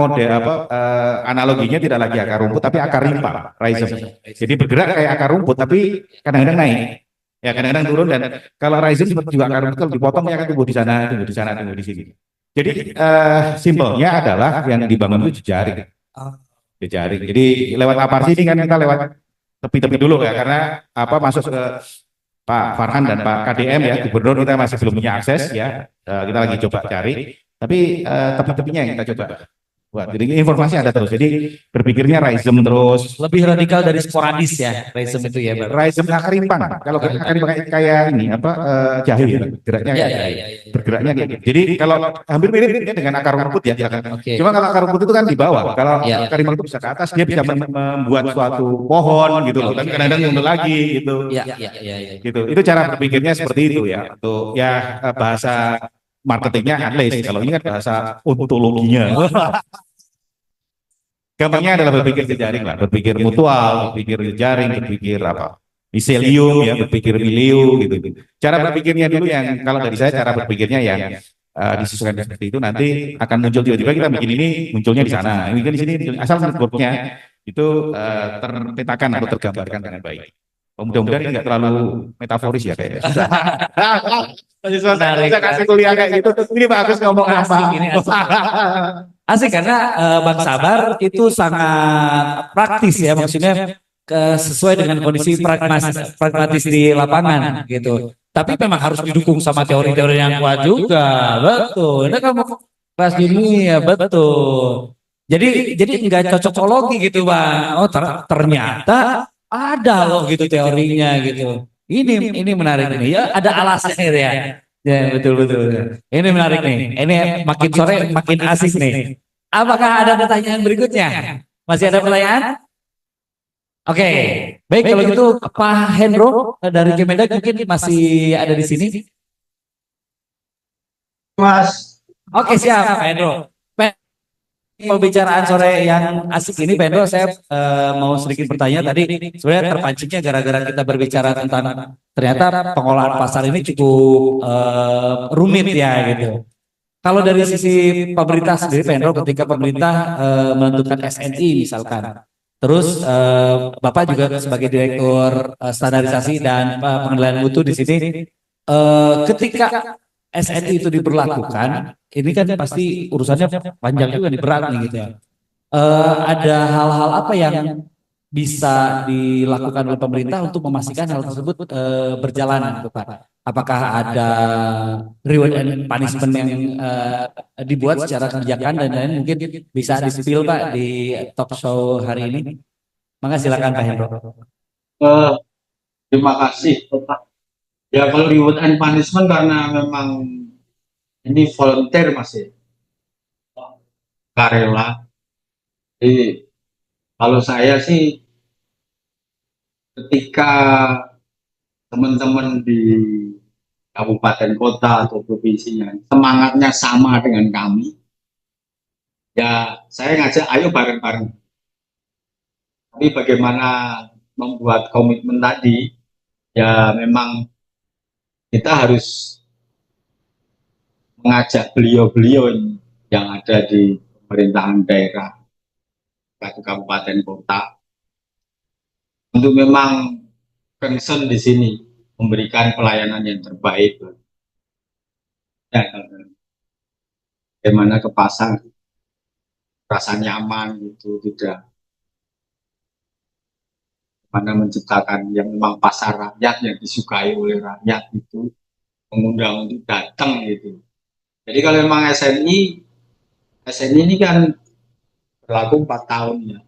analoginya tidak lagi akar rumput tapi akar rimpa, rhizome. Jadi bergerak kayak akar rumput tapi kadang-kadang naik. Ya kadang-kadang turun dan kalau rhizome seperti juga akar rumput kalau dipotong ya akan tumbuh di sana, tumbuh di sini. Jadi simpelnya adalah yang dibangun itu jejaring. Jejaring. Jadi lewat aparsi ini kan kita lewat tepi-tepi dulu ya karena masuk ke Pak Farhan dan Pak KDM ya gubernur kita masih belum punya akses ya kita lagi coba cari tapi tepi-tepinya yang kita coba Wah, jadi informasi ada terus. Jadi berpikirnya raisem terus. Lebih radikal dari sporadis ya, Raisem itu ya, Bang. Raisem akar rimpang. Kalau akar rimpang kayak ini apa jahe ya, geraknya Iya, kayak iya, jahe. iya, iya. Bergeraknya kayak gitu. Jadi kalau hampir mirip ya dengan akar rumput ya. Oke. Cuma kalau akar rumput itu kan di bawah. Kalau Iya. akar rimpang itu bisa ke atas, dia bisa membuat suatu pohon gitu loh. Tapi kadang-kadang nyundul lagi gitu. Iya, iya, iya, iya. Gitu. Itu cara berpikirnya seperti itu ya. Untuk ya bahasa marketingnya analis. Kalau ini kan bahasa ontologinya. Gampangnya adalah berpikir jejaring lah, berpikir mutual, berpikir jejaring, berpikir apa, miselium ya, berpikir milieu gitu. Cara berpikirnya dulu yang kalau dari saya cara berpikirnya yang disesuaikan seperti itu nanti akan muncul tiba-tiba kita bikin ini munculnya di sana, ini kan di sini asal networknya itu terpetakan atau tergambarkan dengan baik. Mudah-mudahan ini nggak terlalu metaforis ya kayaknya. Bisa kasih kuliah kayak gitu. Ini bagus ngomong apa? Asik, ini asik. Asik karena Bang Sabar itu sangat praktis ya, maksudnya sesuai dengan kondisi pragmatis di lapangan gitu. Tapi memang harus didukung sama teori-teori yang kuat juga, betul. Ini kamu kelas ini ya betul. Jadi nggak cocokologi gitu Bang. Oh ternyata ada loh gitu teorinya gitu. Ini menarik ini ya, ada alasnya gitu ya. Ya betul betul. Betul. Ini menarik nih. Ini makin sore makin asik nih. Apakah ada pertanyaan berikutnya? Masih ada pertanyaan? Oke, baik kalau gitu Pak Hendro dari Kemendag mungkin masih ada di sini. Mas, Oke siap Pak Hendro. Pembicaraan sore yang asik ini, Pak Hendro, saya mau sedikit bertanya tadi. Sebenarnya terpancingnya gara-gara kita berbicara tentang ternyata pengolahan pasar ini cukup rumit ya gitu. Kalau dari sisi pemerintah sendiri, Pak Hendro, ketika pemerintah menentukan SNI misalkan, terus Bapak juga sebagai Direktur Standarisasi dan Pengendalian Mutu di sini, ketika SNI itu diberlakukan, ini kan pasti urusannya panjang juga nih, berat nih gitu ya. Ada hal-hal apa yang bisa dilakukan oleh pemerintah untuk memastikan hal tersebut berjalan gitu Pak? Apakah ada reward and punishment yang dibuat secara kebijakan dan lain mungkin bisa di-spill Pak di talk show hari ini? Maka silakan Pak Hendro. eh, terima kasih Pak. Ya kalau reward and punishment karena memang ini volunteer masih karela. Jadi kalau saya sih ketika teman-teman di kabupaten kota atau provinsinya semangatnya sama dengan kami, ya saya ngajak ayo bareng-bareng. Tapi bagaimana membuat komitmen tadi, ya memang kita harus mengajak beliau-beliau yang ada di pemerintahan daerah, satu kabupaten kota, untuk memang concern di sini, memberikan pelayanan yang terbaik. Ya, bagaimana ke pasar, rasa nyaman gitu, tidak mana menciptakan yang memang pasar rakyat yang disukai oleh rakyat itu mengundang untuk datang gitu. Jadi kalau memang SNI ini kan berlaku 4 tahun ya.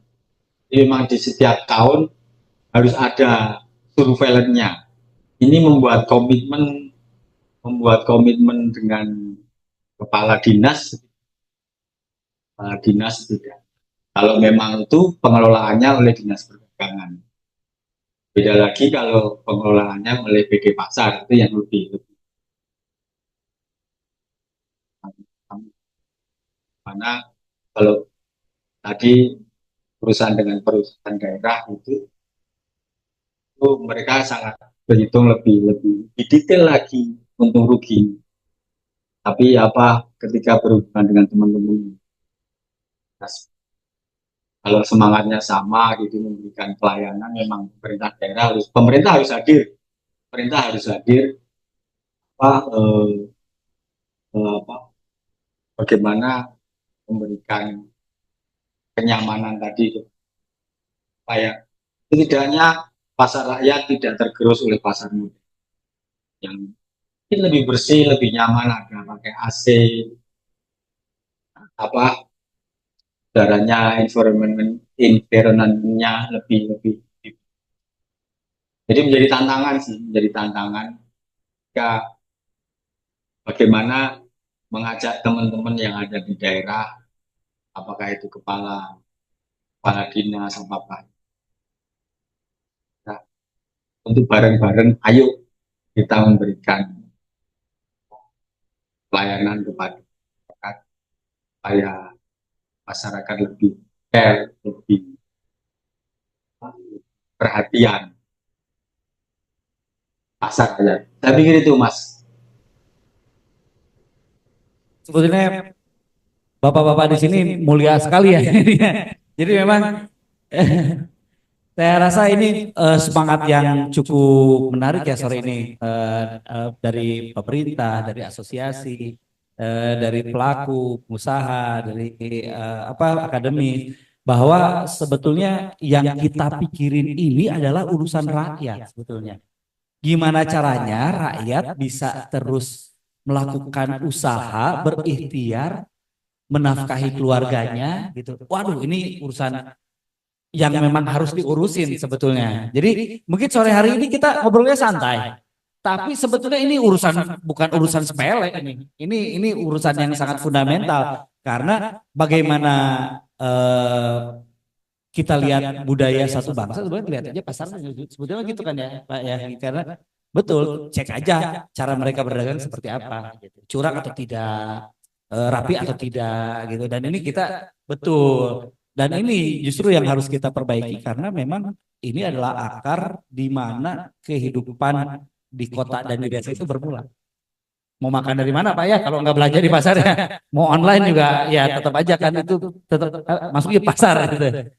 Jadi memang di setiap tahun harus ada surveilannya. Ini membuat komitmen dengan kepala dinas tidak. Kalau memang itu pengelolaannya oleh dinas perdagangan. Beda lagi kalau pengelolaannya oleh PD Pasar itu yang lebih mana kalau tadi perusahaan dengan perusahaan daerah itu mereka sangat berhitung lebih detail lagi untung rugi. Tapi apa ketika berhubungan dengan teman-teman, kalau semangatnya sama gitu memberikan pelayanan, memang pemerintah harus hadir, apa, apa bagaimana memberikan kenyamanan tadi supaya setidaknya pasar rakyat tidak tergerus oleh pasar modern yang lebih bersih, lebih nyaman, ada pakai AC, apa udaranya, environmentnya lebih lebih. Jadi menjadi tantangan sih, menjadi tantangan. Jika bagaimana mengajak teman-teman yang ada di daerah, apakah itu kepala kepala dinas apa nah, untuk bareng-bareng, ayo kita memberikan pelayanan kepada masyarakat supaya masyarakat lebih care, lebih perhatian pasar ya. Saya pikir itu Mas. Sebetulnya bapak-bapak di sini mulia sekali ya. Jadi memang saya rasa ini semangat yang cukup menarik ya sore ini dari pemerintah, dari asosiasi, dari pelaku usaha, dari akademi, bahwa sebetulnya yang kita pikirin ini adalah urusan rakyat sebetulnya. Gimana caranya rakyat bisa terus melakukan usaha, berikhtiar, menafkahi keluarganya gitu. Waduh, ini urusan yang memang harus diurusin sebetulnya. Jadi mungkin sore hari ini kita ngobrolnya santai. Tapi sebetulnya ini bukan urusan sepele ini. Ini urusan yang sangat fundamental karena bagaimana kita lihat budaya satu bangsa, sebenarnya lihat aja pasarnya sebetulnya gitu kan ya Pak ya, karena betul cek aja cara mereka berdagang seperti apa gitu. Curang atau tidak, rapi atau tidak gitu. Dan ini kita betul, dan ini justru yang harus kita perbaiki karena memang ini adalah akar di mana kehidupan di kota dan di desa itu bermula. Mau makan dari mana Pak ya kalau nggak belanja di pasar ya, mau online juga ya tetap aja kan itu tetap masuk di pasar gitu.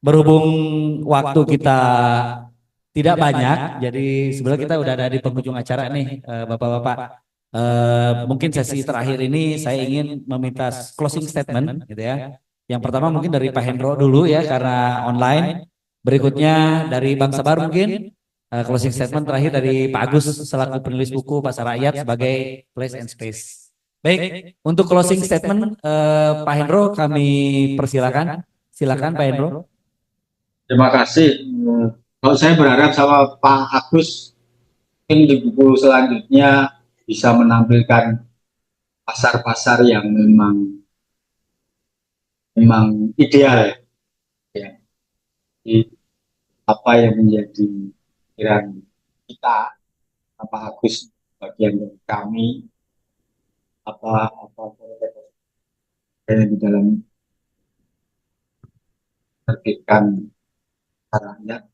Berhubung waktu kita tidak banyak, jadi sebenarnya kita udah ada di penghujung acara nih, Bapak-bapak. Mungkin sesi terakhir ini saya ingin meminta closing statement, gitu ya. Yang pertama mungkin dari Pak Hendro dulu ya, karena online. Berikutnya dari Bang Sabar mungkin closing statement terakhir dari Pak Agus selaku penulis buku Pasar Rakyat sebagai place and space. Baik, untuk closing statement Pak Hendro kami persilakan. Silakan Pak Hendro. Terima kasih. Kalau saya berharap sama Pak Agus mungkin di buku selanjutnya bisa menampilkan pasar-pasar yang memang ideal ya. Jadi, apa yang menjadi pikiran kita, Pak Agus bagian dari kami, apa yang di dalam terbitkan caranya,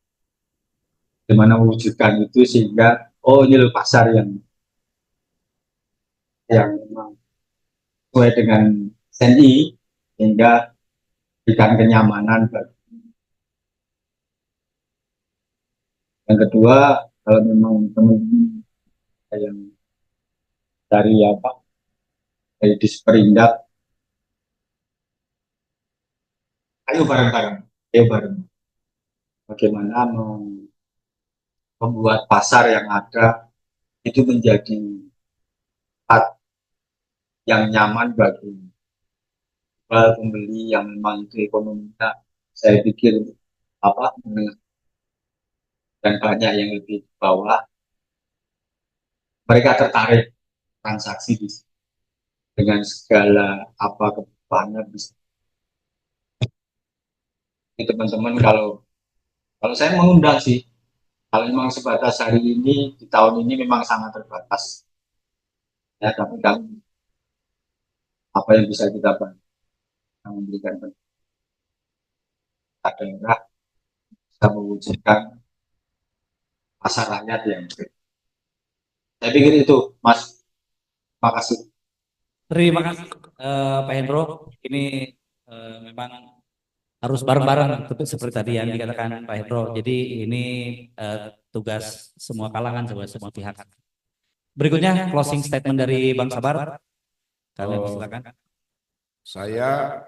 bagaimana mewujudkan itu sehingga ini loh pasar yang memang sesuai dengan SNI sehingga berikan kenyamanan bagi. Yang kedua, kalau memang teman-teman yang dari dari Disperindak, ayo bareng bagaimana membuat pasar yang ada itu menjadi tempat yang nyaman bagi pembeli yang memang itu ekonominya saya pikir dan banyak yang lebih di bawah, mereka tertarik transaksi di sini dengan segala kebutuhannya bisa. Teman-teman, kalau saya mengundang sih, kalau memang sebatas hari ini di tahun ini memang sangat terbatas ya, tapi apa yang bisa kita bantu memberikan daerah bisa mewujudkan pasar rakyat yang baik. Saya pikir itu Mas, makasih. Terima kasih Pak Hendro. Ini memang harus bareng-bareng seperti tadi yang dikatakan Pak Hendro. Jadi ini tugas semua kalangan, semua pihak. Berikutnya closing statement dari Bang Sabar. Kami silakan. Saya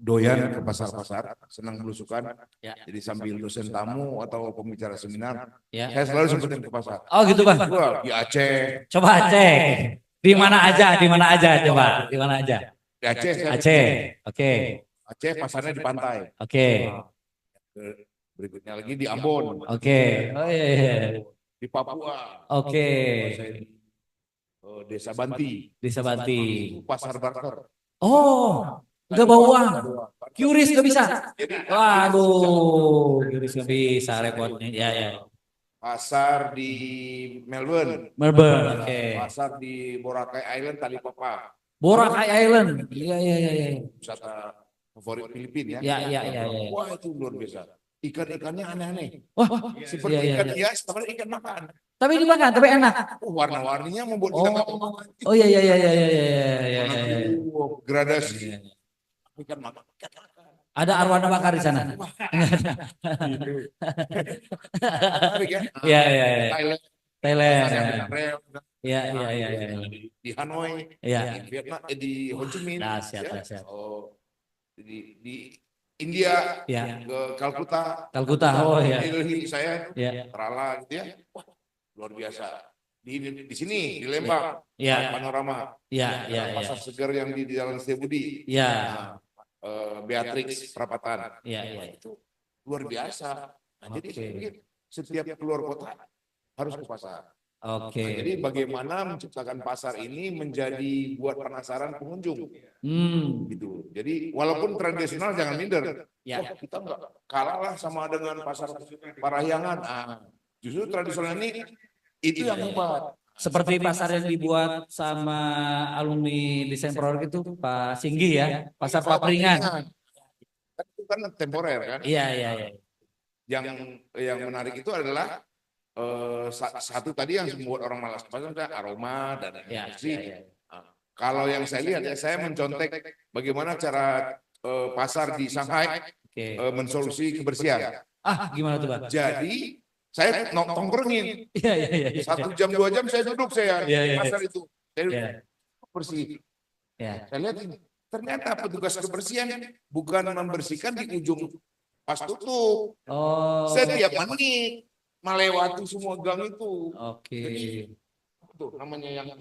doyan ke pasar-pasar, senang belusukan. Ya. Jadi sambil dosen tamu atau pembicara seminar, Ya. saya selalu sempetin ke pasar. Oh gitu Bang. Wah, di Aceh, Coba cek. Di mana aja coba. Di mana aja. Di Aceh, saya Aceh. Oke. Aceh pasarnya di pantai. Oke. Berikutnya lagi di Ambon, Oke. Oh iya, iya. di Papua, Oke. saya di Desa Banti, Desa Banti. itu pasar barter. Oh, nggak bawa uang. Qris nggak bisa. Waduh, Qris nggak bisa repotnya. Ya, ya. Pasar di Melbourne, Melbourne. Oke. pasar di Boracay Island, Talipapa, Boracay Island. Iya, iya, iya, iya. wisata favorit Filipina Ya, ya, ya, ya. Wah, itu luar biasa. Ikan-ikannya aneh-aneh. Wah, Seperti iya, iya, ikan iya. hias, tapi ikan makan. Tapi dimakan, tapi enak. Warna-warninya membuat kita nggak mau makan. Oh, iya, iya, iya, iya, iya, iya, iya, iya. Gradasi ikan makan. Ada arwana bakar di sana. Menarik ya. Iya, iya, iya. Thailand, Thailand. pasar yang benar, Iya, iya, iya, iya. di Hanoi, Iya. di Vietnam, di Ho Chi Minh, Dahsyat, ya. dahsyat. Oh, di India, Iya. ke Kalkuta, Kalkuta, oh iya. Delhi saya, Iya. Kerala gitu ya. Wah, luar biasa. Di sini di Lembang, Iya. Panorama, Iya, iya, iya. pasar segar yang di Jalan Setiabudi, Iya. Beatrix Perapatan. Iya, iya. Itu luar biasa. Nah, jadi Oke. saya pikir setiap keluar kota harus ke pasar. Oke. Nah, jadi bagaimana menciptakan pasar ini menjadi buat penasaran pengunjung gitu. Jadi walaupun tradisional jangan minder. Ya. Wah, kita nggak kalah lah sama dengan pasar Parahyangan. Justru tradisional ini itu yang hebat. Seperti pasar yang dibuat sama alumni desain produk itu Pak Singgi ya, pasar Papringan. Itu kan temporer kan. Iya, iya, iya. Yang menarik itu adalah satu tadi yang membuat orang malas pasar, aroma dan Iya, emosi. iya, iya. Kalau yang saya lihat ya, saya mencontek bagaimana cara pasar di Shanghai Oke. mensolusi kebersihan. Gimana tuh, Pak? Jadi saya tongkrongin Iya, iya, iya. 1 jam 2 jam saya duduk saya Iya, iya, di pasar itu. Saya Iya. bersih. Iya. Saya lihat ini. Ternyata petugas kebersihan bukan membersihkan di ujung pas tutup. Oh. Setiap menit melewati semua gang itu. Oke. Itu namanya yang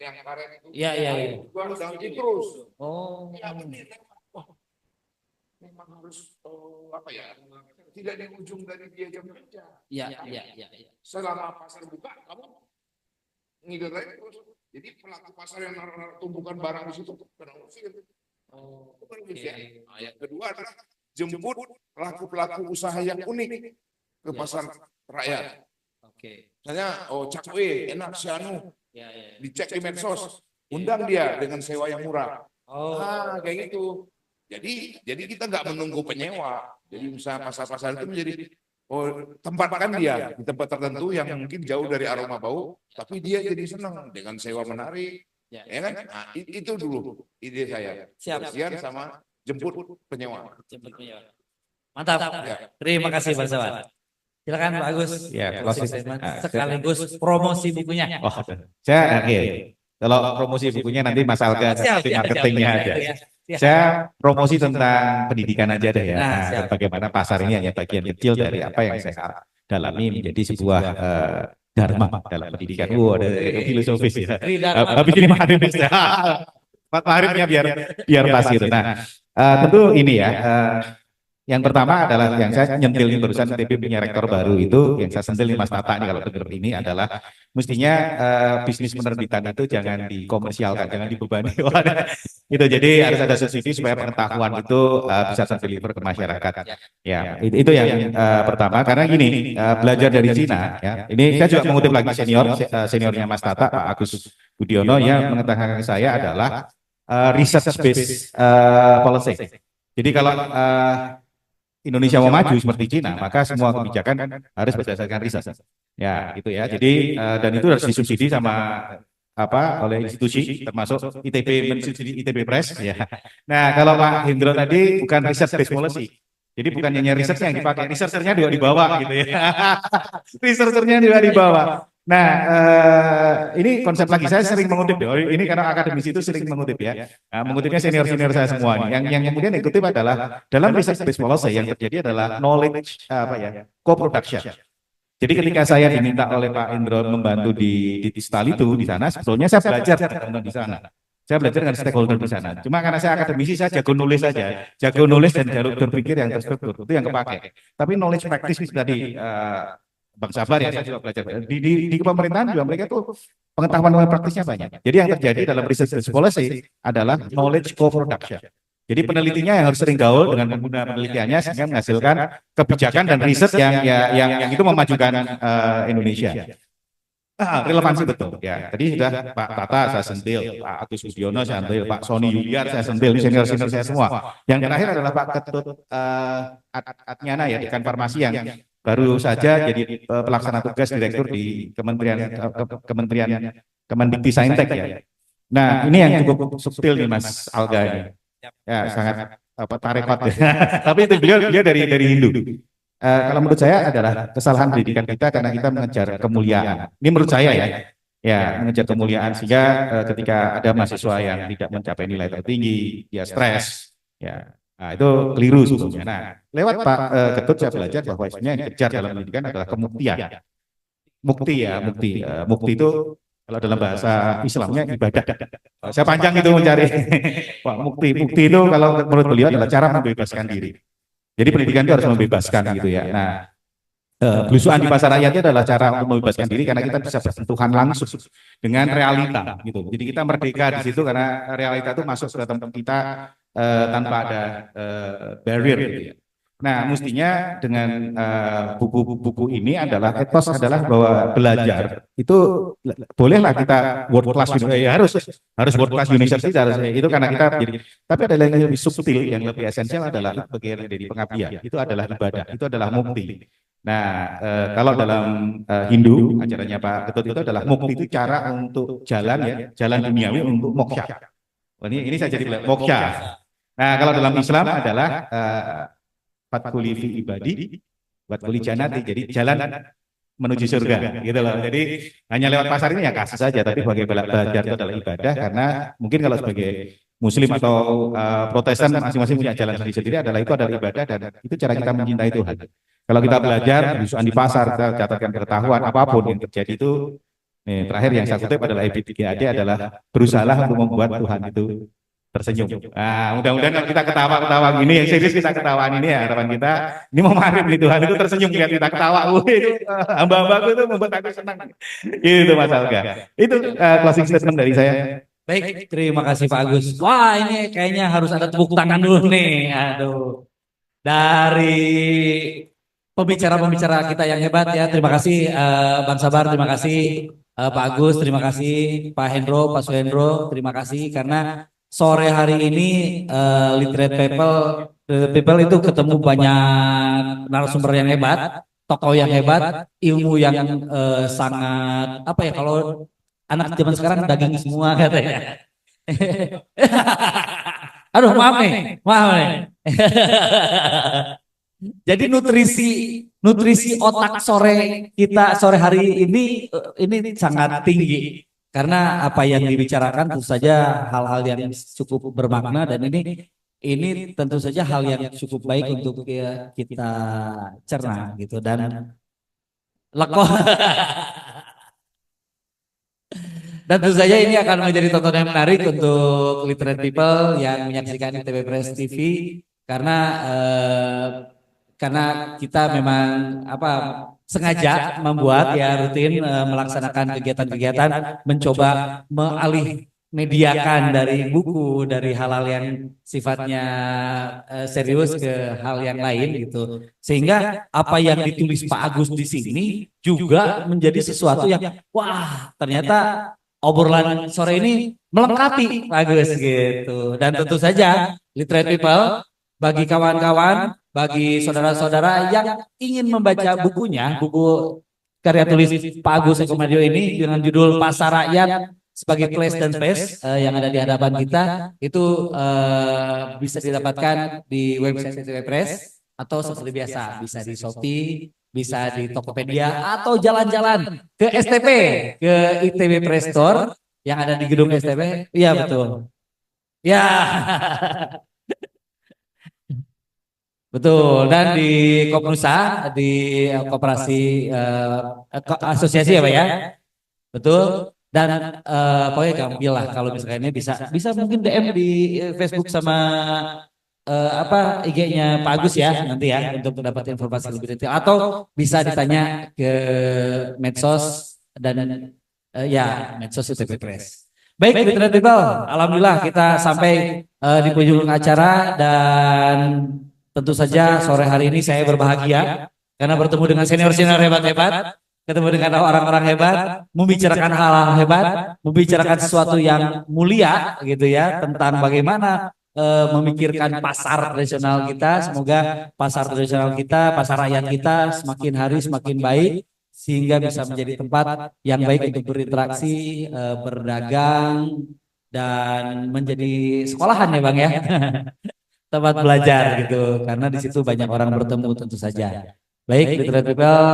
karet itu. Iya, iya, iya. Gua ganti terus. Oh. Ya, bener. Wah, memang harus apa ya? Tidak di ujung dari dia jam kerja. Iya, iya, iya, iya. Selama pasar buka, kamu ngider aja terus. Jadi pelaku pasar yang naruh tumpukan barang di situ kena usir. Oh. Itu kan bisa. Nah, yang kedua adalah jemput pelaku-pelaku usaha yang unik ke pasar rakyat. Oke. Misalnya, cakwe, enak si anu, Iya, iya. dicek di medsos, undang dia dengan sewa yang murah. Oh. Kayak gitu. Jadi kita nggak menunggu penyewa. Jadi usaha pasar-pasar itu menjadi tempatkan dia di tempat tertentu yang mungkin jauh dari aroma bau, tapi dia jadi senang dengan sewa menarik, Ya, ya kan? Nah, itu dulu ide saya. Siap. Kebersihan sama jemput penyewa. Jemput penyewa. Mantap. Ya. Terima kasih Pak Sawan. Silakan Pak Agus. Ya, Closing statement sekaligus promosi bukunya. Oh, saya oke. Kalau promosi bukunya nanti Mas Alga di marketingnya aja. Saya promosi tentang pendidikan aja deh ya. Nah, Nah, siap. bagaimana pasar ini hanya bagian kecil dari apa yang saya dalami menjadi sebuah dharma dalam pendidikan. Ada filosofis ya. Habis ini Maharib ya. Maharibnya biar pas gitu. Nah, tentu ini ya. Yang pertama adalah yang saya nyentil barusan TP punya rektor baru itu, yang saya sentil Mas Tata nih kalau dengar ini adalah mestinya bisnis penerbitan itu jangan dikomersialkan, jangan dibebani. Itu jadi harus ada subsidi supaya pengetahuan itu bisa terdeliver ke masyarakat. Ya, itu yang pertama. Karena gini, belajar dari Cina. Ya, ini saya juga mengutip lagi seniornya Mas Tata, Pak Agus Budiono, yang mengatakan ke saya adalah research based policy. Jadi kalau Indonesia mau maju seperti Cina, maka semua kebijakan harus berdasarkan riset. Ya, gitu ya. Jadi dan itu harus disubsidi sama oleh institusi, termasuk ITB mensubsidi ITB Press. Ya. Nah, kalau Pak Hendro tadi bukan research based policy. Jadi bukan hanya research yang dipakai, researchernya juga dibawa gitu ya. Researchernya juga dibawa. Nah, ini konsep lagi saya sering mengutip ini karena akademisi itu sering mengutip ya. Nah, mengutipnya senior-senior saya semua nih. Yang kemudian dikutip adalah dalam research based policy yang terjadi adalah knowledge co-production. Jadi ketika saya diminta oleh Pak Indro membantu di Tistal itu di sana, sebetulnya saya belajar di sana. Saya belajar dengan stakeholder di sana. Cuma karena saya akademisi, saya jago nulis saja, jago nulis dan jago berpikir yang terstruktur itu yang kepake. Tapi knowledge practice tadi Bang Sabar ya, saya juga belajar di pemerintahan juga mereka tuh pengetahuan praktisnya banyak. Jadi yang terjadi dalam research policy adalah knowledge co-production. Jadi penelitinya yang harus sering gaul dengan pengguna penelitiannya sehingga menghasilkan kebijakan dan riset yang itu memajukan Indonesia. Relevansi betul ya. Tadi sudah Pak Tata saya sentil, Pak Agus Budiono saya sentil, Pak Sony Yuliar saya sentil, senior saya semua. Yang terakhir adalah Pak Ketut Atnyana ya, Dekan Farmasi yang baru saja jadi pelaksana tugas direktur di Kementerian Kemendikti ya. Nah ini yang cukup subtil nih Mas Alga ini. Ya sangat tarekat ya. Tapi itu beliau dari Hindu. Kalau menurut saya adalah kesalahan pendidikan kita karena kita mengejar kemuliaan. Ini menurut saya ya mengejar kemuliaan sehingga ketika ada mahasiswa yang tidak mencapai nilai tertinggi, dia stres, ya, nah, itu keliru sebetulnya. Nah, lewat Pak Ketut saya belajar bahwa sebenarnya yang dikejar dalam pendidikan adalah kemuktian. Mukti itu kalau dalam bahasa Islamnya ibadah. Saya panjang itu mencari. Pak mukti itu kalau menurut beliau adalah cara membebaskan diri. Jadi pendidikan itu harus membebaskan gitu ya. Nah, belusuan di pasar rakyat itu adalah cara untuk membebaskan diri karena kita bisa bersentuhan langsung dengan realita gitu. Jadi kita merdeka di situ karena realita itu masuk ke tempat kita tanpa ada barrier gitu ya. Nah, mestinya dengan buku-buku ini adalah etos adalah bahwa belajar itu bolehlah kita world class ya harus world class university itu karena kita jadi, tapi ada yang lebih subtil yang lebih esensial adalah bagian dari pengabdian itu adalah ibadah, itu adalah mukti. Nah, kalau dalam Hindu ajarannya Pak Ketut itu adalah mukti itu cara untuk jalan duniawi untuk moksha. Ini saya jadi moksha. Nah, kalau dalam Islam adalah fatkuli fi ibadi, fatkuli janati. Jadi jalan menuju surga, gitu loh. Jadi hanya lewat pasar ini ya kasus saja, tapi bagi belajar itu adalah ibadah karena mungkin kalau sebagai Muslim atau Protestan masing-masing punya jalan sendiri-sendiri adalah itu adalah ibadah dan itu cara kita mencintai Tuhan. Kalau kita belajar berusuhan di pasar, kita catatkan pengetahuan apapun yang terjadi itu. Nih, terakhir yang saya kutip adalah EBTGAD adalah berusahalah untuk membuat Tuhan itu tersenyum. Nah, mudah-mudahan kalau kita ketawa-ketawa gini, yang serius kita ketawaan ini ya harapan kita. Ini mau maghrib nih Tuhan itu tersenyum lihat kita ketawa. Hamba-hambaku itu membuat aku senang. Itu Mas Alga. Itu closing statement dari saya. Baik, terima kasih Pak Agus. Wah, ini kayaknya harus ada tepuk tangan dulu nih. Aduh. Dari pembicara-pembicara kita yang hebat ya. Terima kasih Bang Sabar, terima kasih Pak Agus, terima kasih Pak Hendro, Pak Suhendro, terima kasih karena sore hari ini Literate People itu ketemu banyak narasumber yang hebat, tokoh yang hebat, ilmu yang sangat apa ya kalau anak zaman sekarang daging semua katanya. Aduh maaf nih. Jadi nutrisi otak sore kita sore hari ini sangat tinggi. Karena apa yang dibicarakan tentu saja hal-hal yang cukup bermakna dan ini tentu saja hal yang cukup baik untuk kita cerna gitu dan dan tentu saja ini akan menjadi tontonan yang menarik untuk Literate People yang menyaksikan ITB Press TV karena kita memang sengaja membuat ya rutin melaksanakan kegiatan-kegiatan mencoba mengalih mediakan dari buku dari hal-hal yang sifatnya serius ke hal yang lain gitu sehingga apa yang ditulis Pak Agus di sini juga menjadi sesuatu yang wah ternyata obrolan sore ini melengkapi Pak Agus gitu dan tentu saja Literate People bagi kawan-kawan bagi saudara-saudara yang ingin membaca bukunya, buku karya tulis Pak Agus Eko Madio ini dengan judul Pasar Rakyat sebagai Place dan Space yang ada di hadapan kita itu bisa didapatkan di website ITB Press atau seperti biasa bisa di Shopee, bisa di Tokopedia atau jalan-jalan ke STP ke ITB Press Store yang ada di gedung STP. Iya betul. Ya. Betul, dan di Kopnusa, di koperasi asosiasi ya Pak ya, betul. Dan pokoknya gampang lah kalau misalnya ini bisa mungkin DM di Facebook sama apa IG-nya Pak Agus ya nanti ya untuk mendapat informasi lebih detail atau bisa ditanya ke medsos dan ya medsos UTB Press. Baik, Mitra People, alhamdulillah kita sampai di penghujung acara dan tentu saja sore hari ini saya berbahagia karena bertemu dengan senior-senior hebat-hebat, ketemu dengan orang-orang hebat, membicarakan hal-hal hebat, membicarakan sesuatu yang mulia gitu ya tentang bagaimana memikirkan pasar tradisional kita. Semoga pasar tradisional kita, pasar rakyat kita semakin hari semakin baik sehingga bisa menjadi tempat yang baik untuk berinteraksi, berdagang dan menjadi sekolahan ya Bang ya. Tempat belajar gitu karena di situ banyak orang bertemu tentu saja. Baik, Mitra People,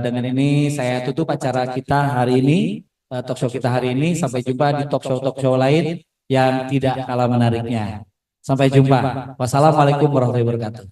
dengan ini saya tutup acara kita hari ini, talk show kita hari ini. Sampai jumpa di talk show lain yang tidak kalah menariknya. Sampai jumpa. Wassalamualaikum warahmatullahi wabarakatuh.